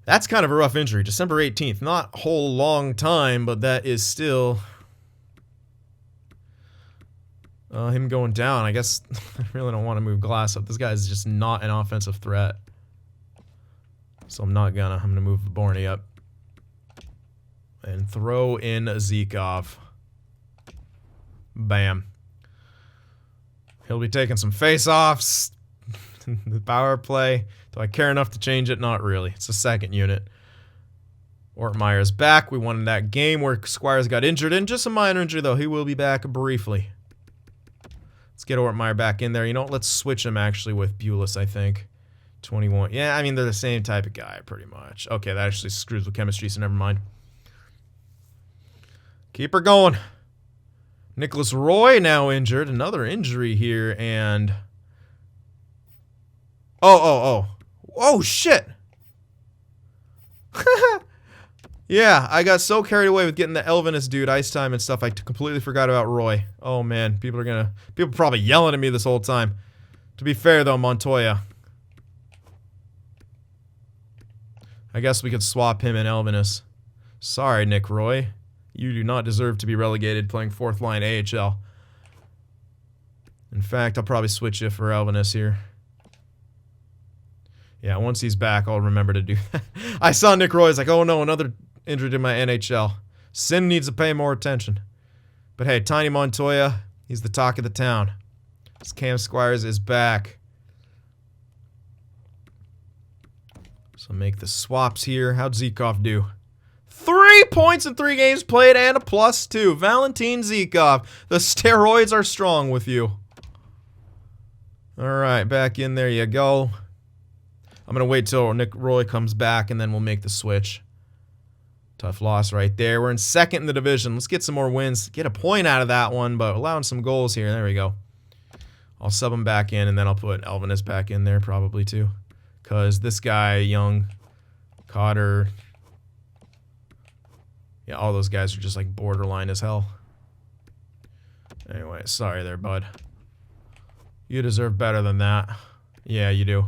That's kind of a rough injury. December 18th. Not a whole long time, but that is still... him going down. I guess I really don't want to move Glass up. This guy is just not an offensive threat. So I'm not gonna. I'm gonna move Borny up. And throw in Zykov. Bam. He'll be taking some face-offs. The power play. Do I care enough to change it? Not really. It's a second unit. Ortmeyer's back. We won that game where Squires got injured in. Just a minor injury, though. He will be back briefly. Let's get Ortmeyer back in there. You know what? Let's switch him, actually, with Bulis, I think. 21. Yeah, I mean, they're the same type of guy, pretty much. Okay, that actually screws with chemistry, so never mind. Keep her going. Nicholas Roy now injured. Another injury here, and... Oh, shit! Yeah, I got so carried away with getting the Elvinus dude ice time and stuff, I completely forgot about Roy. Oh, man. People probably yelling at me this whole time. To be fair, though, Montoya. I guess we could swap him and Elvinus. Sorry, Nick Roy. You do not deserve to be relegated playing 4th line AHL. In fact, I'll probably switch you for Elvinus here. Yeah, once he's back, I'll remember to do that. I saw Nick Roy's like, oh no, another injured in my NHL. Sin needs to pay more attention. But hey, Tiny Montoya, he's the talk of the town. Cam Squires is back. So make the swaps here. How'd Zykov do? 3 points in 3 games played and a +2. Valentin Zykov. The steroids are strong with you. Alright, back in there you go. I'm going to wait till Nick Roy comes back and then we'll make the switch. Tough loss right there. We're in 2nd in the division. Let's get some more wins. Get a point out of that one, but allowing some goals here. There we go. I'll sub him back in and then I'll put Elvinus back in there probably too. Because this guy, Young, Cotter... yeah, all those guys are just like borderline as hell. Anyway, sorry there, bud. You deserve better than that. Yeah, you do.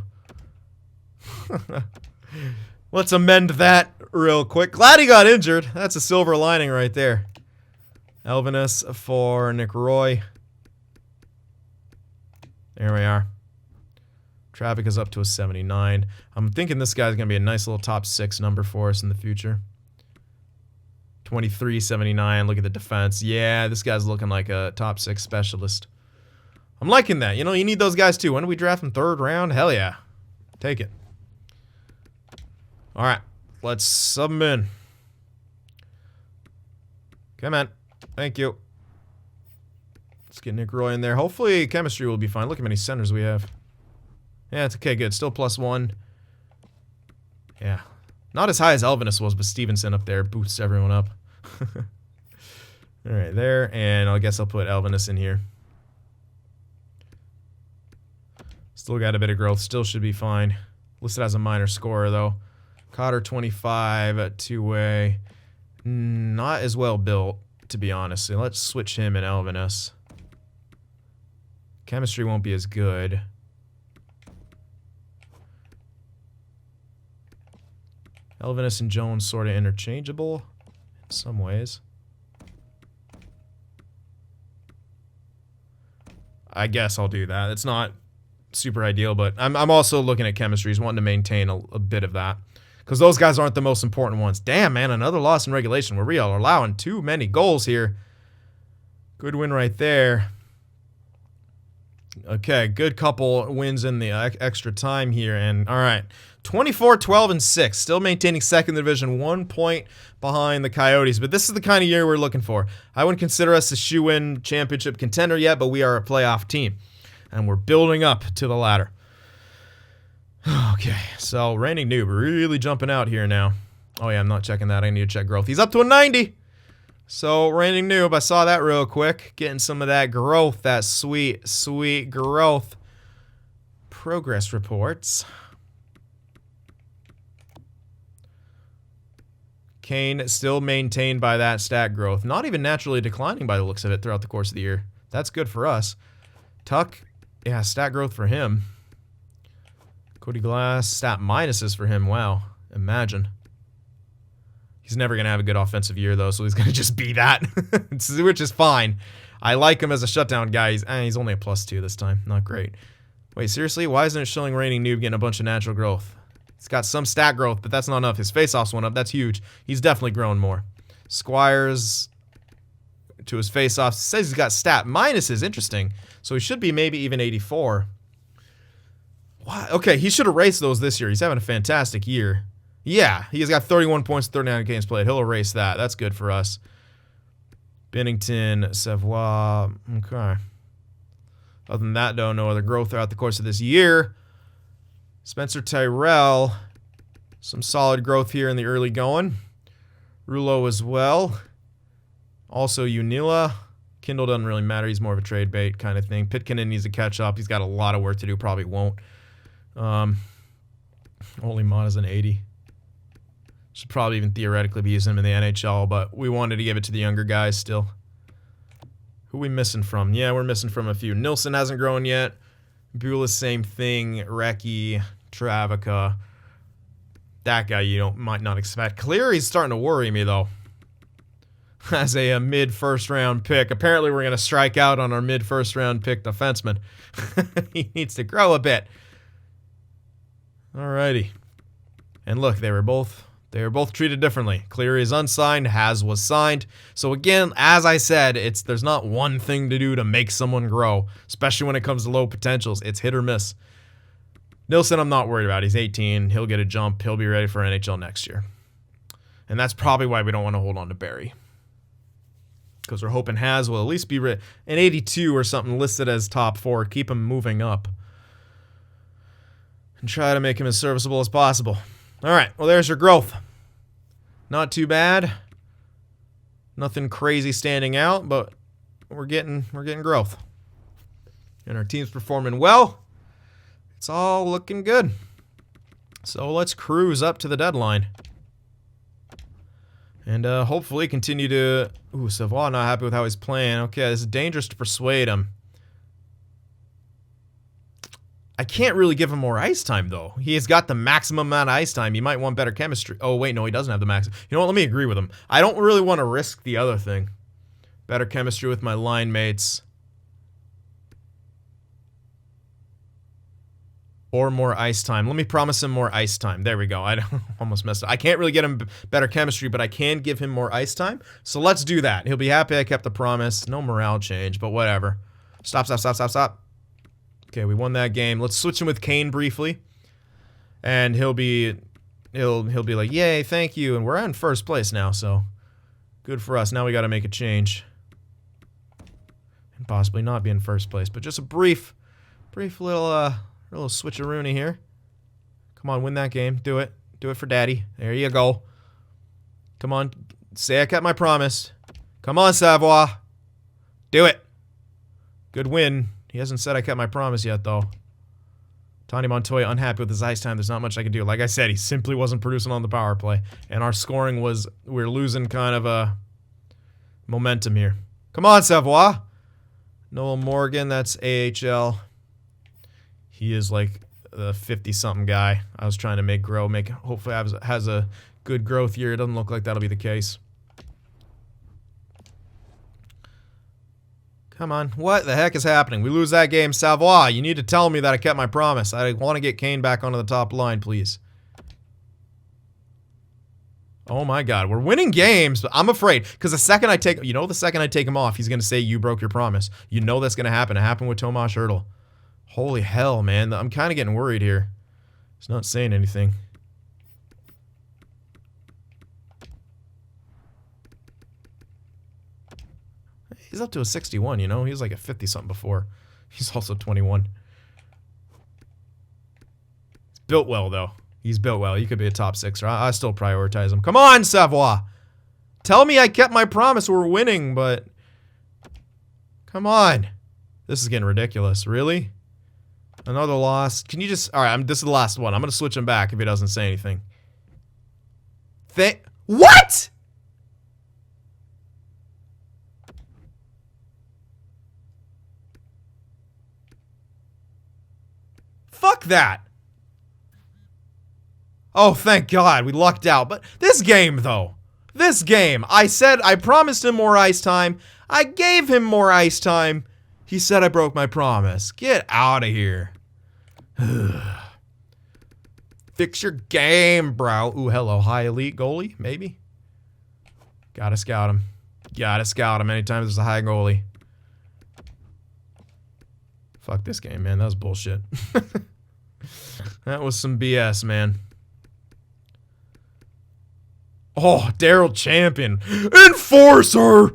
Let's amend that real quick. Glad he got injured. That's a silver lining right there. Elvinus for Nick Roy. There we are. Traffic is up to a 79. I'm thinking this guy's going to be a nice little top 6 number for us in the future. 23-79. Look at the defense. Yeah, this guy's looking like a top 6 specialist. I'm liking that. You know, you need those guys too. When do we draft him? 3rd round? Hell yeah. Take it. Alright. Let's sub him in. Come on. Thank you. Let's get Nick Roy in there. Hopefully chemistry will be fine. Look how many centers we have. Yeah, it's okay. Good. Still +1. Yeah. Not as high as Elvinus was, but Stevenson up there boosts everyone up. Alright, there. And I guess I'll put Elvinus in here. Still got a bit of growth. Still should be fine. Listed as a minor scorer, though. Cotter 25 at 2-way. Not as well built, to be honest. So let's switch him and Elvinus. Chemistry won't be as good. Elvinus and Jones sort of interchangeable. some ways. I guess I'll do that. It's not super ideal, but I'm also looking at chemistries, wanting to maintain a bit of that. Because those guys aren't the most important ones. Damn, man, another loss in regulation where we are allowing too many goals here. Good win right there. Okay, good couple wins in the extra time here. And, all right, 24, 12, and 6. Still maintaining second division, 1 point behind the Coyotes. But this is the kind of year we're looking for. I wouldn't consider us a shoe-in championship contender yet, but we are a playoff team. And we're building up to the ladder. Okay, so reigning noob really jumping out here now. Oh, yeah, I'm not checking that. I need to check growth. He's up to a 90. So, reigning noob, I saw that real quick. Getting some of that growth, that sweet, sweet growth. Progress reports. Kane still maintained by that stat growth. Not even naturally declining by the looks of it throughout the course of the year. That's good for us. Tuck, yeah, stat growth for him. Cody Glass, stat minuses for him. Wow, imagine. He's never going to have a good offensive year, though, so he's going to just be that, which is fine. I like him as a shutdown guy. He's only a +2 this time. Not great. Wait, seriously? Why isn't it showing reigning noob getting a bunch of natural growth? He's got some stat growth, but that's not enough. His face-offs went up. That's huge. He's definitely grown more. Squires to his face-offs. Says he's got stat minuses. Interesting. So he should be maybe even 84. Wow. Okay, he should erase those this year. He's having a fantastic year. Yeah, he has got 31 points, 39 games played. He'll erase that. That's good for us. Bennington, Savoie. Okay. Other than that, though, no other growth throughout the course of this year. Spencer Tyrell. Some solid growth here in the early going. Rouleau as well. Also, Unila. Kindle doesn't really matter. He's more of a trade bait kind of thing. Pitkanen needs to catch up. He's got a lot of work to do. Probably won't. Only Mata's an 80. Should probably even theoretically be using him in the NHL, but we wanted to give it to the younger guys still. Who are we missing from? Yeah, we're missing from a few. Nilsson hasn't grown yet. Beulah, same thing. Recchi, Travica. That guy you might not expect. Cleary's starting to worry me, though. As a mid-first round pick. Apparently we're going to strike out on our mid-first round pick defenseman. He needs to grow a bit. Alrighty. And look, they were both treated differently. Cleary is unsigned, Has was signed. So again, as I said, there's not one thing to do to make someone grow, especially when it comes to low potentials. It's hit or miss. Nilsson, I'm not worried about. He's 18. He'll get a jump. He'll be ready for NHL next year. And that's probably why we don't want to hold on to Barry. Because we're hoping Has will at least be an 82 or something listed as top 4. Keep him moving up. And try to make him as serviceable as possible. All right, well, there's your growth. Not too bad. Nothing crazy standing out, but we're getting growth. And our team's performing well. It's all looking good. So let's cruise up to the deadline. And hopefully continue to... Ooh, Savoie not happy with how he's playing. Okay, this is dangerous to persuade him. I can't really give him more ice time, though. He has got the maximum amount of ice time. He might want better chemistry. Oh, wait, no, he doesn't have the max. You know what? Let me agree with him. I don't really want to risk the other thing. Better chemistry with my line mates. Or more ice time. Let me promise him more ice time. There we go. I almost messed up. I can't really get him better chemistry, but I can give him more ice time. So let's do that. He'll be happy I kept the promise. No morale change, but whatever. Stop, stop, stop, stop, stop. Okay, we won that game. Let's switch him with Kane briefly. And he'll be like, yay, thank you. And we're in first place now, so good for us. Now we got to make a change. And possibly not be in first place, but just a brief little switcheroony here. Come on, win that game. Do it. Do it for daddy. There you go. Come on. Say I kept my promise. Come on, Savoie. Do it. Good win. He hasn't said I kept my promise yet, though. Tony Montoya unhappy with his ice time. There's not much I can do. Like I said, he simply wasn't producing on the power play. And our scoring was... We're losing kind of a momentum here. Come on, Savoie. Noel Morgan, that's AHL. He is like the 50-something guy I was trying to make grow. Hopefully has a good growth year. It doesn't look like that'll be the case. Come on. What the heck is happening? We lose that game. Savoie, you need to tell me that I kept my promise. I want to get Kane back onto the top line, please. Oh my god, we're winning games, but I'm afraid. Because the second I take... You know, the second I take him off, he's going to say, you broke your promise. You know that's going to happen. It happened with Tomas Hertl. Holy hell, man. I'm kind of getting worried here. He's not saying anything. He's up to a 61, you know? He was like a 50-something before. He's also 21. He's built well, though. He's built well. He could be a top sixer. I still prioritize him. Come on, Savoie! Tell me I kept my promise. We're winning, but... Come on. This is getting ridiculous. Really? Another loss. Can you just... Alright, this is the last one. I'm going to switch him back if he doesn't say anything. What?! Fuck that! Oh, thank God, we lucked out. But this game, though. This game. I said I promised him more ice time. I gave him more ice time. He said I broke my promise. Get out of here. Fix your game, bro. Ooh, hello. High elite goalie, maybe? Gotta scout him. Gotta scout him anytime there's a high goalie. Fuck this game, man. That was bullshit. That was some BS, man. Oh, Daryl Champion. Enforcer!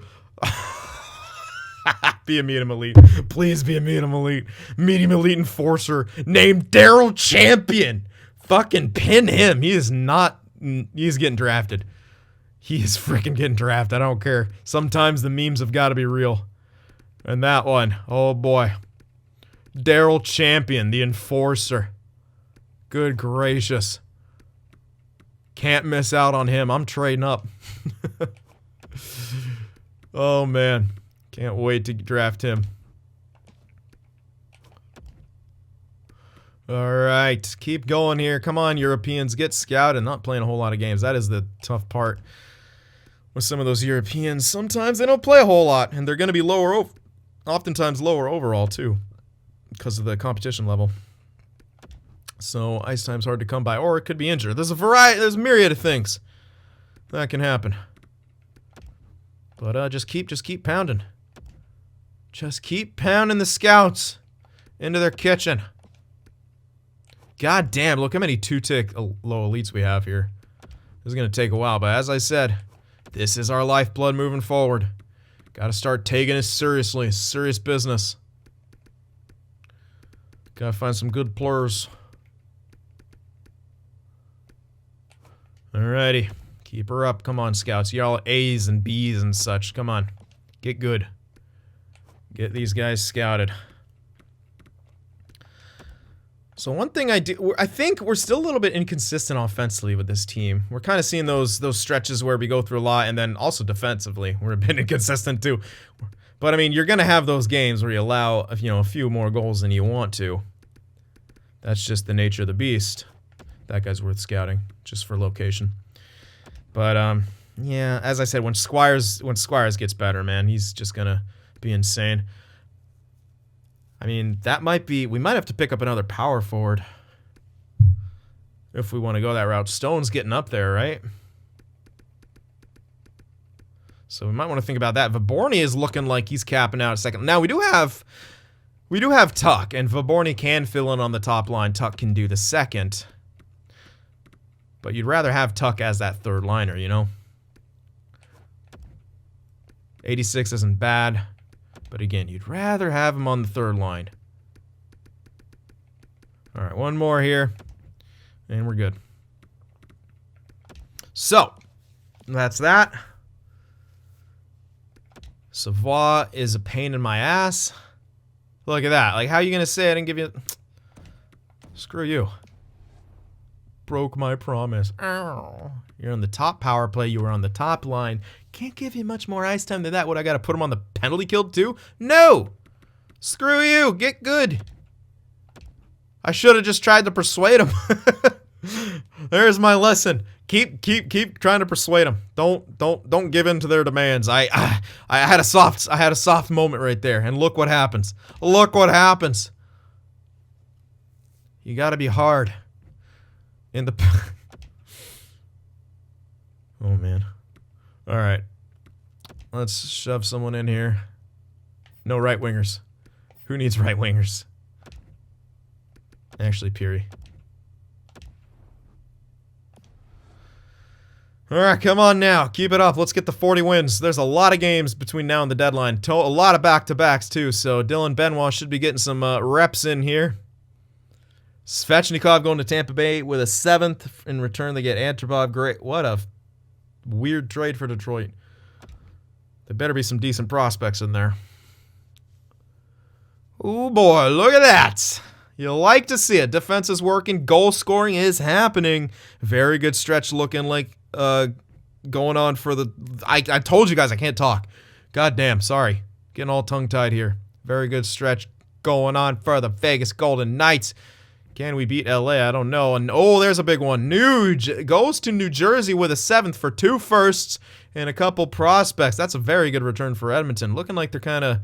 Be a medium elite. Please be a medium elite. Medium elite enforcer named Daryl Champion. Fucking pin him. He is not... He's getting drafted. He is freaking getting drafted. I don't care. Sometimes the memes have got to be real. And that one. Oh, boy. Daryl Champion, the enforcer. Good gracious. Can't miss out on him. I'm trading up. Oh, man. Can't wait to draft him. Alright. Keep going here. Come on, Europeans. Get scouted. Not playing a whole lot of games. That is the tough part with some of those Europeans. Sometimes they don't play a whole lot. And they're going to be lower, oftentimes lower overall, too. Because of the competition level. So, ice time's hard to come by. Or it could be injured. There's a myriad of things that can happen. But, just keep pounding. Just keep pounding the scouts into their kitchen. God damn, look how many two-tick low elites we have here. This is going to take a while, but as I said, this is our lifeblood moving forward. Gotta start taking it seriously. Serious business. Gotta find some good plurs. Alrighty. Keep her up. Come on, scouts. Y'all A's and B's and such. Come on. Get good. Get these guys scouted. So one thing I think we're still a little bit inconsistent offensively with this team. We're kind of seeing those stretches where we go through a lot, and then also defensively, we're a bit inconsistent too. But I mean, you're gonna have those games where you allow, a few more goals than you want to. That's just the nature of the beast. That guy's worth scouting, just for location. But yeah, as I said, when Squires gets better, man, he's just gonna be insane. I mean, we might have to pick up another power forward if we want to go that route. Stone's getting up there, right? So we might want to think about that. Viborny is looking like he's capping out a second. Now we do have Tuck, and Viborny can fill in on the top line. Tuck can do the second. But you'd rather have Tuck as that third liner, 86 isn't bad. But again, you'd rather have him on the third line. Alright, one more here. And we're good. So, that's that. Savoie is a pain in my ass. Look at that. Like, how are you going to say I didn't give you... Screw you. Broke my promise. Ow. You're on the top power play. You were on the top line. Can't give you much more ice time than that. What, I gotta put him on the penalty kill too? No! Screw you! Get good! I should have just tried to persuade him. There's my lesson. Keep trying to persuade them. Don't give in to their demands. I had a soft moment right there, and look what happens. Look what happens. You got to be hard. In the. Oh man. All right. Let's shove someone in here. No right wingers. Who needs right wingers? Actually, Peary. Alright, come on now. Keep it up. Let's get the 40 wins. There's a lot of games between now and the deadline. A lot of back-to-backs, too. So Dylan Benoit should be getting some reps in here. Svechnikov going to Tampa Bay with a 7th. In return, they get Antropov. Great. What a weird trade for Detroit. There better be some decent prospects in there. Oh boy, look at that. You like to see it. Defense is working. Goal scoring is happening. Very good stretch looking like going on for the... I told you guys I can't talk. God damn, sorry. Getting all tongue-tied here. Very good stretch going on for the Vegas Golden Knights. Can we beat LA? I don't know. And oh, there's a big one. Nuge goes to New Jersey with a 7th for 2 firsts and a couple prospects. That's a very good return for Edmonton. Looking like they're kind of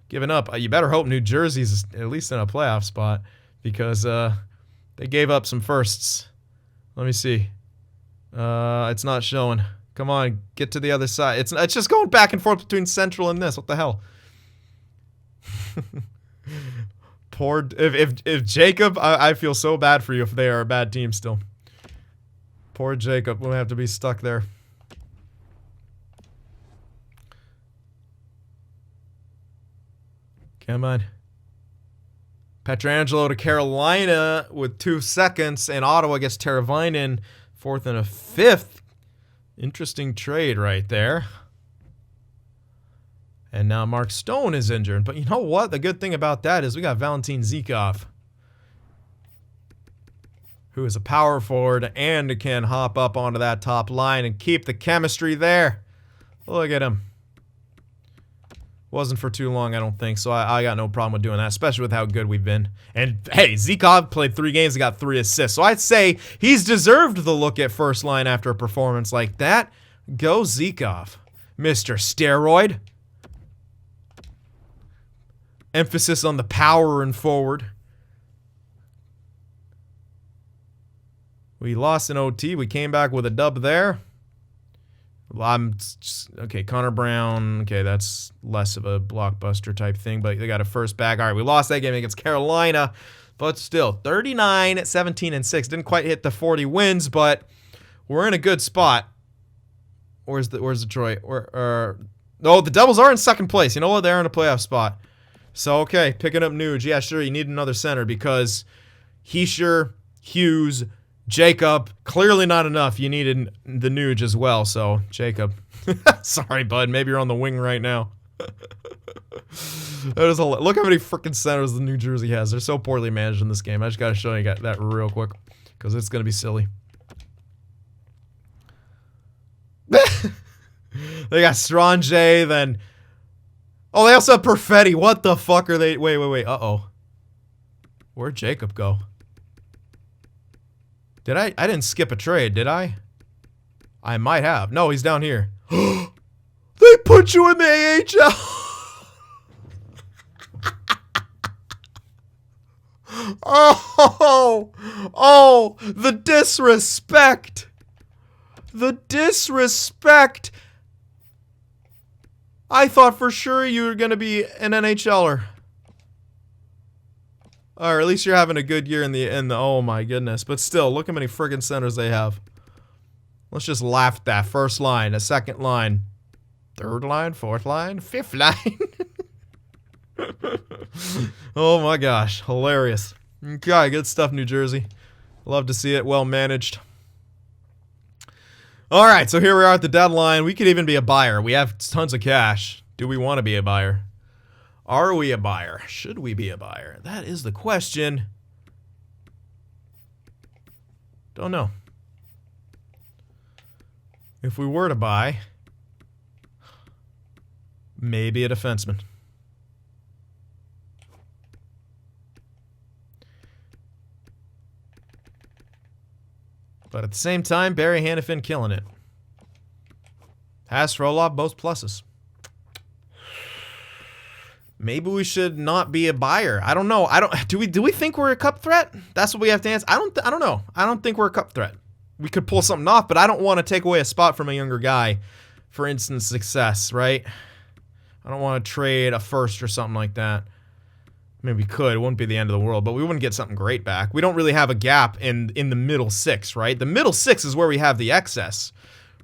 giving up. You better hope New Jersey's at least in a playoff spot because they gave up some firsts. Let me see. It's not showing. Come on, get to the other side. It's just going back and forth between Central and this. What the hell? Poor if Jacob, I feel so bad for you if they are a bad team still. Poor Jacob will have to be stuck there. Come on. Pietrangelo to Carolina with 2 seconds, and Ottawa gets Teravainen 4th and a 5th. Interesting trade right there. And now Mark Stone is injured. But you know what? The good thing about that is we got Valentin Zykov, who is a power forward and can hop up onto that top line and keep the chemistry there. Look at him. Wasn't for too long, I don't think, so I got no problem with doing that, especially with how good we've been. And, hey, Zykov played 3 games and got 3 assists, so I'd say he's deserved the look at first line after a performance like that. Go Zykov, Mr. Steroid. Emphasis on the power and forward. We lost in OT. We came back with a dub there. Okay, Connor Brown. Okay, that's less of a blockbuster type thing, but they got a first back. All right, we lost that game against Carolina, but still, 39, 17, and 6. Didn't quite hit the 40 wins, but we're in a good spot. Where's Detroit? No, the Devils are in second place. You know what? They're in a playoff spot. So, okay, picking up Nuge. Yeah, sure, you need another center because Heischer, Hughes, Jacob, clearly not enough. You needed the Nuge as well, so Jacob. Sorry, bud. Maybe you're on the wing right now. That is look how many freaking centers the New Jersey has. They're so poorly managed in this game. I just got to show you that real quick because it's going to be silly. They got Strange, then... Oh, they also have Perfetti. What the fuck are they... Wait. Uh-oh. Where'd Jacob go? Did I didn't skip a trade, did I? I might have. No, he's down here. They put you in the AHL! Oh, the disrespect! The disrespect! I thought for sure you were going to be an NHLer. Or at least you're having a good year in the oh my goodness. But still, look how many friggin' centers they have. Let's just laugh at that. First line, a second line, third line, fourth line, fifth line. Oh my gosh, hilarious. Okay, good stuff, New Jersey. Love to see it, well managed. All right, so here we are at the deadline. We could even be a buyer. We have tons of cash. Do we want to be a buyer? Are we a buyer? Should we be a buyer? That is the question. Don't know. If we were to buy, maybe a defenseman. But at the same time, Barry Hanifin killing it. Has Frolov, both pluses. Maybe we should not be a buyer. I don't know. Do we think we're a cup threat? That's what we have to answer. I don't know. I don't think we're a cup threat. We could pull something off, but I don't want to take away a spot from a younger guy for instant success, right? I don't want to trade a first or something like that. I mean, we could. It wouldn't be the end of the world, but we wouldn't get something great back. We don't really have a gap in the middle six, right? The middle six is where we have the excess.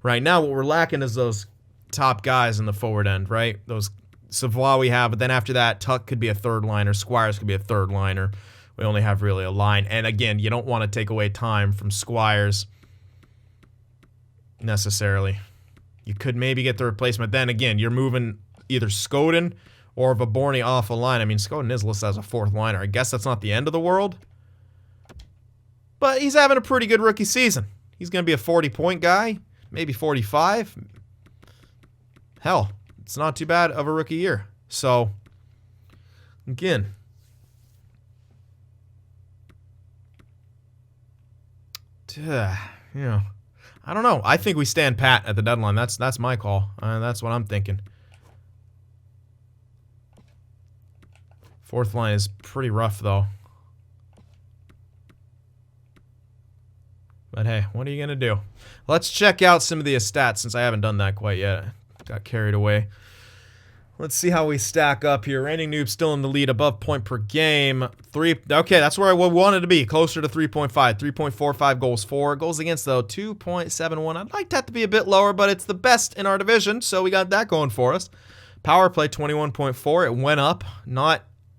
Right now, what we're lacking is those top guys in the forward end, right? Those Savoie we have, but then after that, Tuck could be a third liner. Squires could be a third liner. We only have really a line. And again, you don't want to take away time from Squires necessarily. You could maybe get the replacement. Then again, you're moving either Skoden or Vaborny off a line. I mean, Skoden is listed as a fourth liner. I guess that's not the end of the world. But he's having a pretty good rookie season. He's going to be a 40-point guy. Maybe 45. Hell, it's not too bad of a rookie year. So, again, yeah, I don't know. I think we stand pat at the deadline. That's my call. That's what I'm thinking. Fourth line is pretty rough, though. But hey, what are you going to do? Let's check out some of the stats since I haven't done that quite yet. Got carried away. Let's see how we stack up here. Reigning Noob still in the lead, above point per game. Okay, that's where I wanted to be, closer to 3.5. 3.45 goals for. Goals against, though, 2.71. I'd like that to be a bit lower, but it's the best in our division, so we got that going for us. Power play, 21.4. It went up.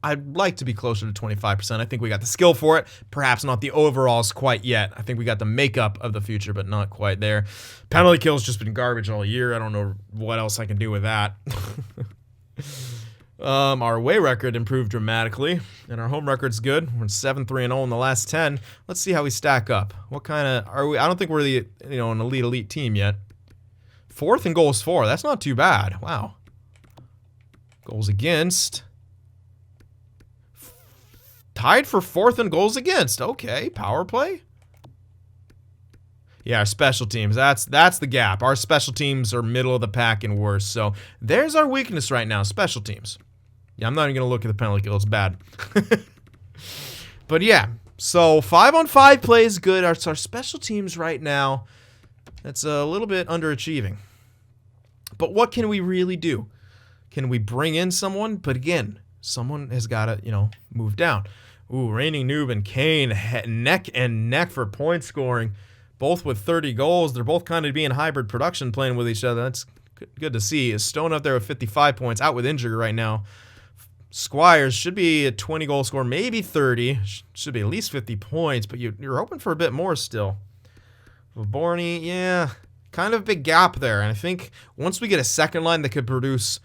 I'd like to be closer to 25%. I think we got the skill for it. Perhaps not the overalls quite yet. I think we got the makeup of the future, but not quite there. Penalty kill's just been garbage all year. I don't know what else I can do with that. Our away record improved dramatically, and our home record's good. We're 7-3-0 in the last 10. Let's see how we stack up. What kind of are we? I don't think we're the an elite team yet. Fourth in goals for. That's not too bad. Wow. Goals against. Tied for fourth in goals against. Okay, power play. Yeah, our special teams. That's the gap. Our special teams are middle of the pack and worse. So there's our weakness right now, special teams. Yeah, I'm not even going to look at the penalty kill. It's bad. But yeah, so 5-on-5 play is good. Our special teams right now, that's a little bit underachieving. But what can we really do? Can we bring in someone? But again, someone has got to, move down. Ooh, Reigning Noob and Kane neck and neck for point scoring. Both with 30 goals. They're both kind of being hybrid production, playing with each other. That's good to see. Is Stone up there with 55 points, out with injury right now. Squires should be a 20-goal scorer, maybe 30. Should be at least 50 points, but you're hoping for a bit more still. Vaborny, yeah, kind of a big gap there. And I think once we get a second line that could produce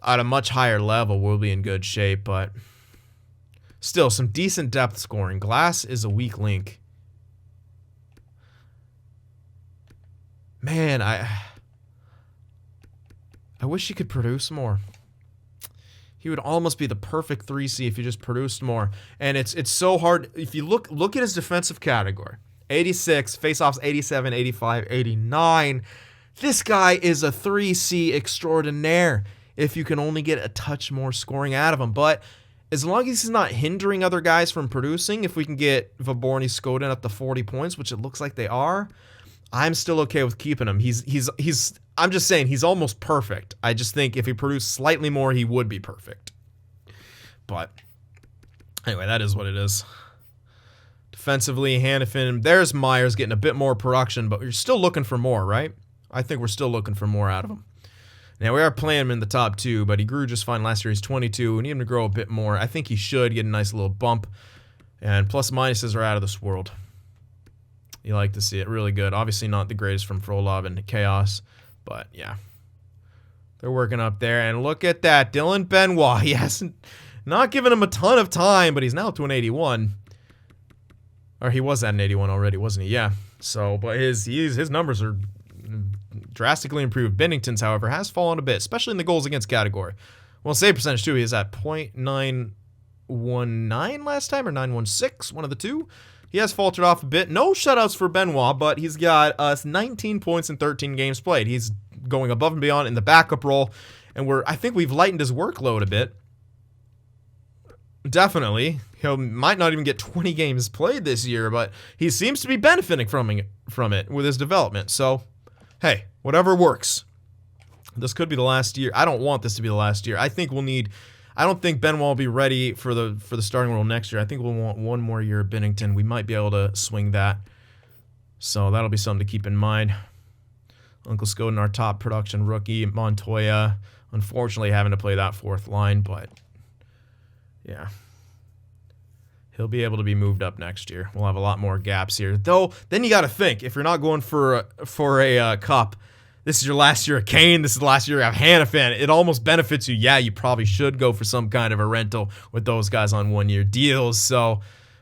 at a much higher level, we'll be in good shape. But still, some decent depth scoring. Glass is a weak link. Man, I wish he could produce more. He would almost be the perfect 3C if he just produced more. And it's so hard. If you look at his defensive category. 86, faceoffs 87, 85, 89. This guy is a 3C extraordinaire if you can only get a touch more scoring out of him. But as long as he's not hindering other guys from producing, if we can get Vaborny, Skoden up to 40 points, which it looks like they are, I'm still okay with keeping him. I'm just saying he's almost perfect. I just think if he produced slightly more, he would be perfect. But anyway, that is what it is. Defensively, Hanifin, there's Myers getting a bit more production, but you're still looking for more, right? I think we're still looking for more out of him. Now, we are playing him in the top two, but he grew just fine last year. He's 22. We need him to grow a bit more. I think he should get a nice little bump. And plus minuses are out of this world. You like to see it. Really good. Obviously not the greatest from Frolov and Chaos, but yeah. They're working up there. And look at that. Dylan Benoit. He hasn't not given him a ton of time, but he's now to an 81. Or he was at an 81 already, wasn't he? Yeah. So, but his numbers are drastically improved. Bennington's, however, has fallen a bit, especially in the goals against category. Well, save percentage, too. He is at .9... 919 last time, or 916, one of the two. He has faltered off a bit. No shutouts for Benoit, but he's got 19 points in 13 games played. He's going above and beyond in the backup role, and I think we've lightened his workload a bit. Definitely. He might not even get 20 games played this year, but he seems to be benefiting from it with his development. So, hey, whatever works. This could be the last year. I don't want this to be the last year. I think we'll need... I don't think Benoit will be ready for the starting role next year. I think we'll want one more year of Binnington. We might be able to swing that. So that'll be something to keep in mind. Uncle Scoden, our top production rookie. Montoya, unfortunately, having to play that fourth line, but yeah. He'll be able to be moved up next year. We'll have a lot more gaps here. Though, then you got to think, if you're not going for a cup, this is your last year of Kane. This is the last year of Hanifin. It almost benefits you. Yeah, you probably should go for some kind of a rental with those guys on one-year deals. So,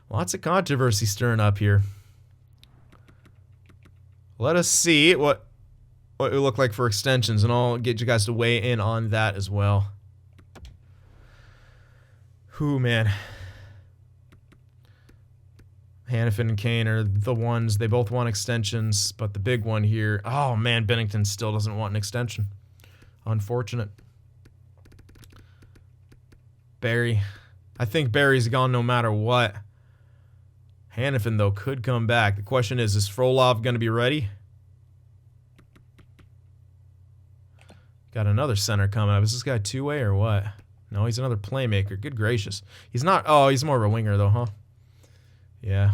lots of controversy stirring up here. Let us see what it would look like for extensions, and I'll get you guys to weigh in on that as well. Whew, man. Hanifin and Kane are the ones. They both want extensions, but the big one here... Oh, man, Binnington still doesn't want an extension. Unfortunate. Barry. I think Barry's gone no matter what. Hanifin, though, could come back. The question is Frolov going to be ready? Got another center coming up. Is this guy two-way or what? No, he's another playmaker. Good gracious. He's not... Oh, he's more of a winger, though, huh? Yeah.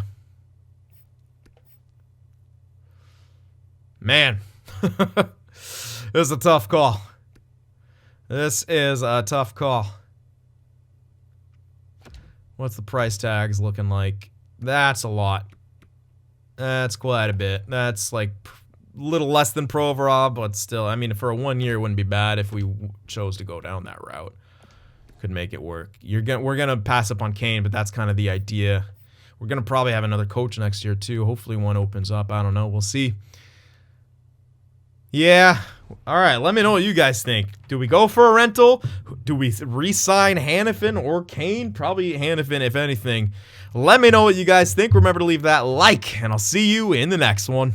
Man. This is a tough call. This is a tough call. What's the price tags looking like? That's a lot. That's quite a bit. That's like a little less than Provorov, but still, I mean, for a 1 year, it wouldn't be bad if we chose to go down that route. Could make it work. We're gonna pass up on Kane, but that's kind of the idea. We're going to probably have another coach next year, too. Hopefully one opens up. I don't know. We'll see. Yeah. All right. Let me know what you guys think. Do we go for a rental? Do we re-sign Hanifin or Kane? Probably Hanifin, if anything. Let me know what you guys think. Remember to leave that like, and I'll see you in the next one.